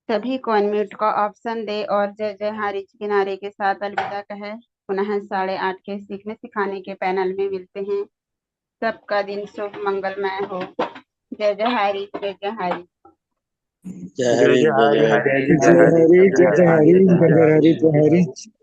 Speaker 1: सभी को अनम्यूट का ऑप्शन दे और जय जय हरि के नारे के साथ अलविदा कहे। पुनः 8:30 के सीखने सिखाने के पैनल में मिलते हैं। सबका दिन शुभ मंगलमय हो। जय जय हरि, जय जय हरि।
Speaker 2: जय हरि, जय जय हरि, जय जय हरि, जय जय हरि, जय जय हरि, जय हरि।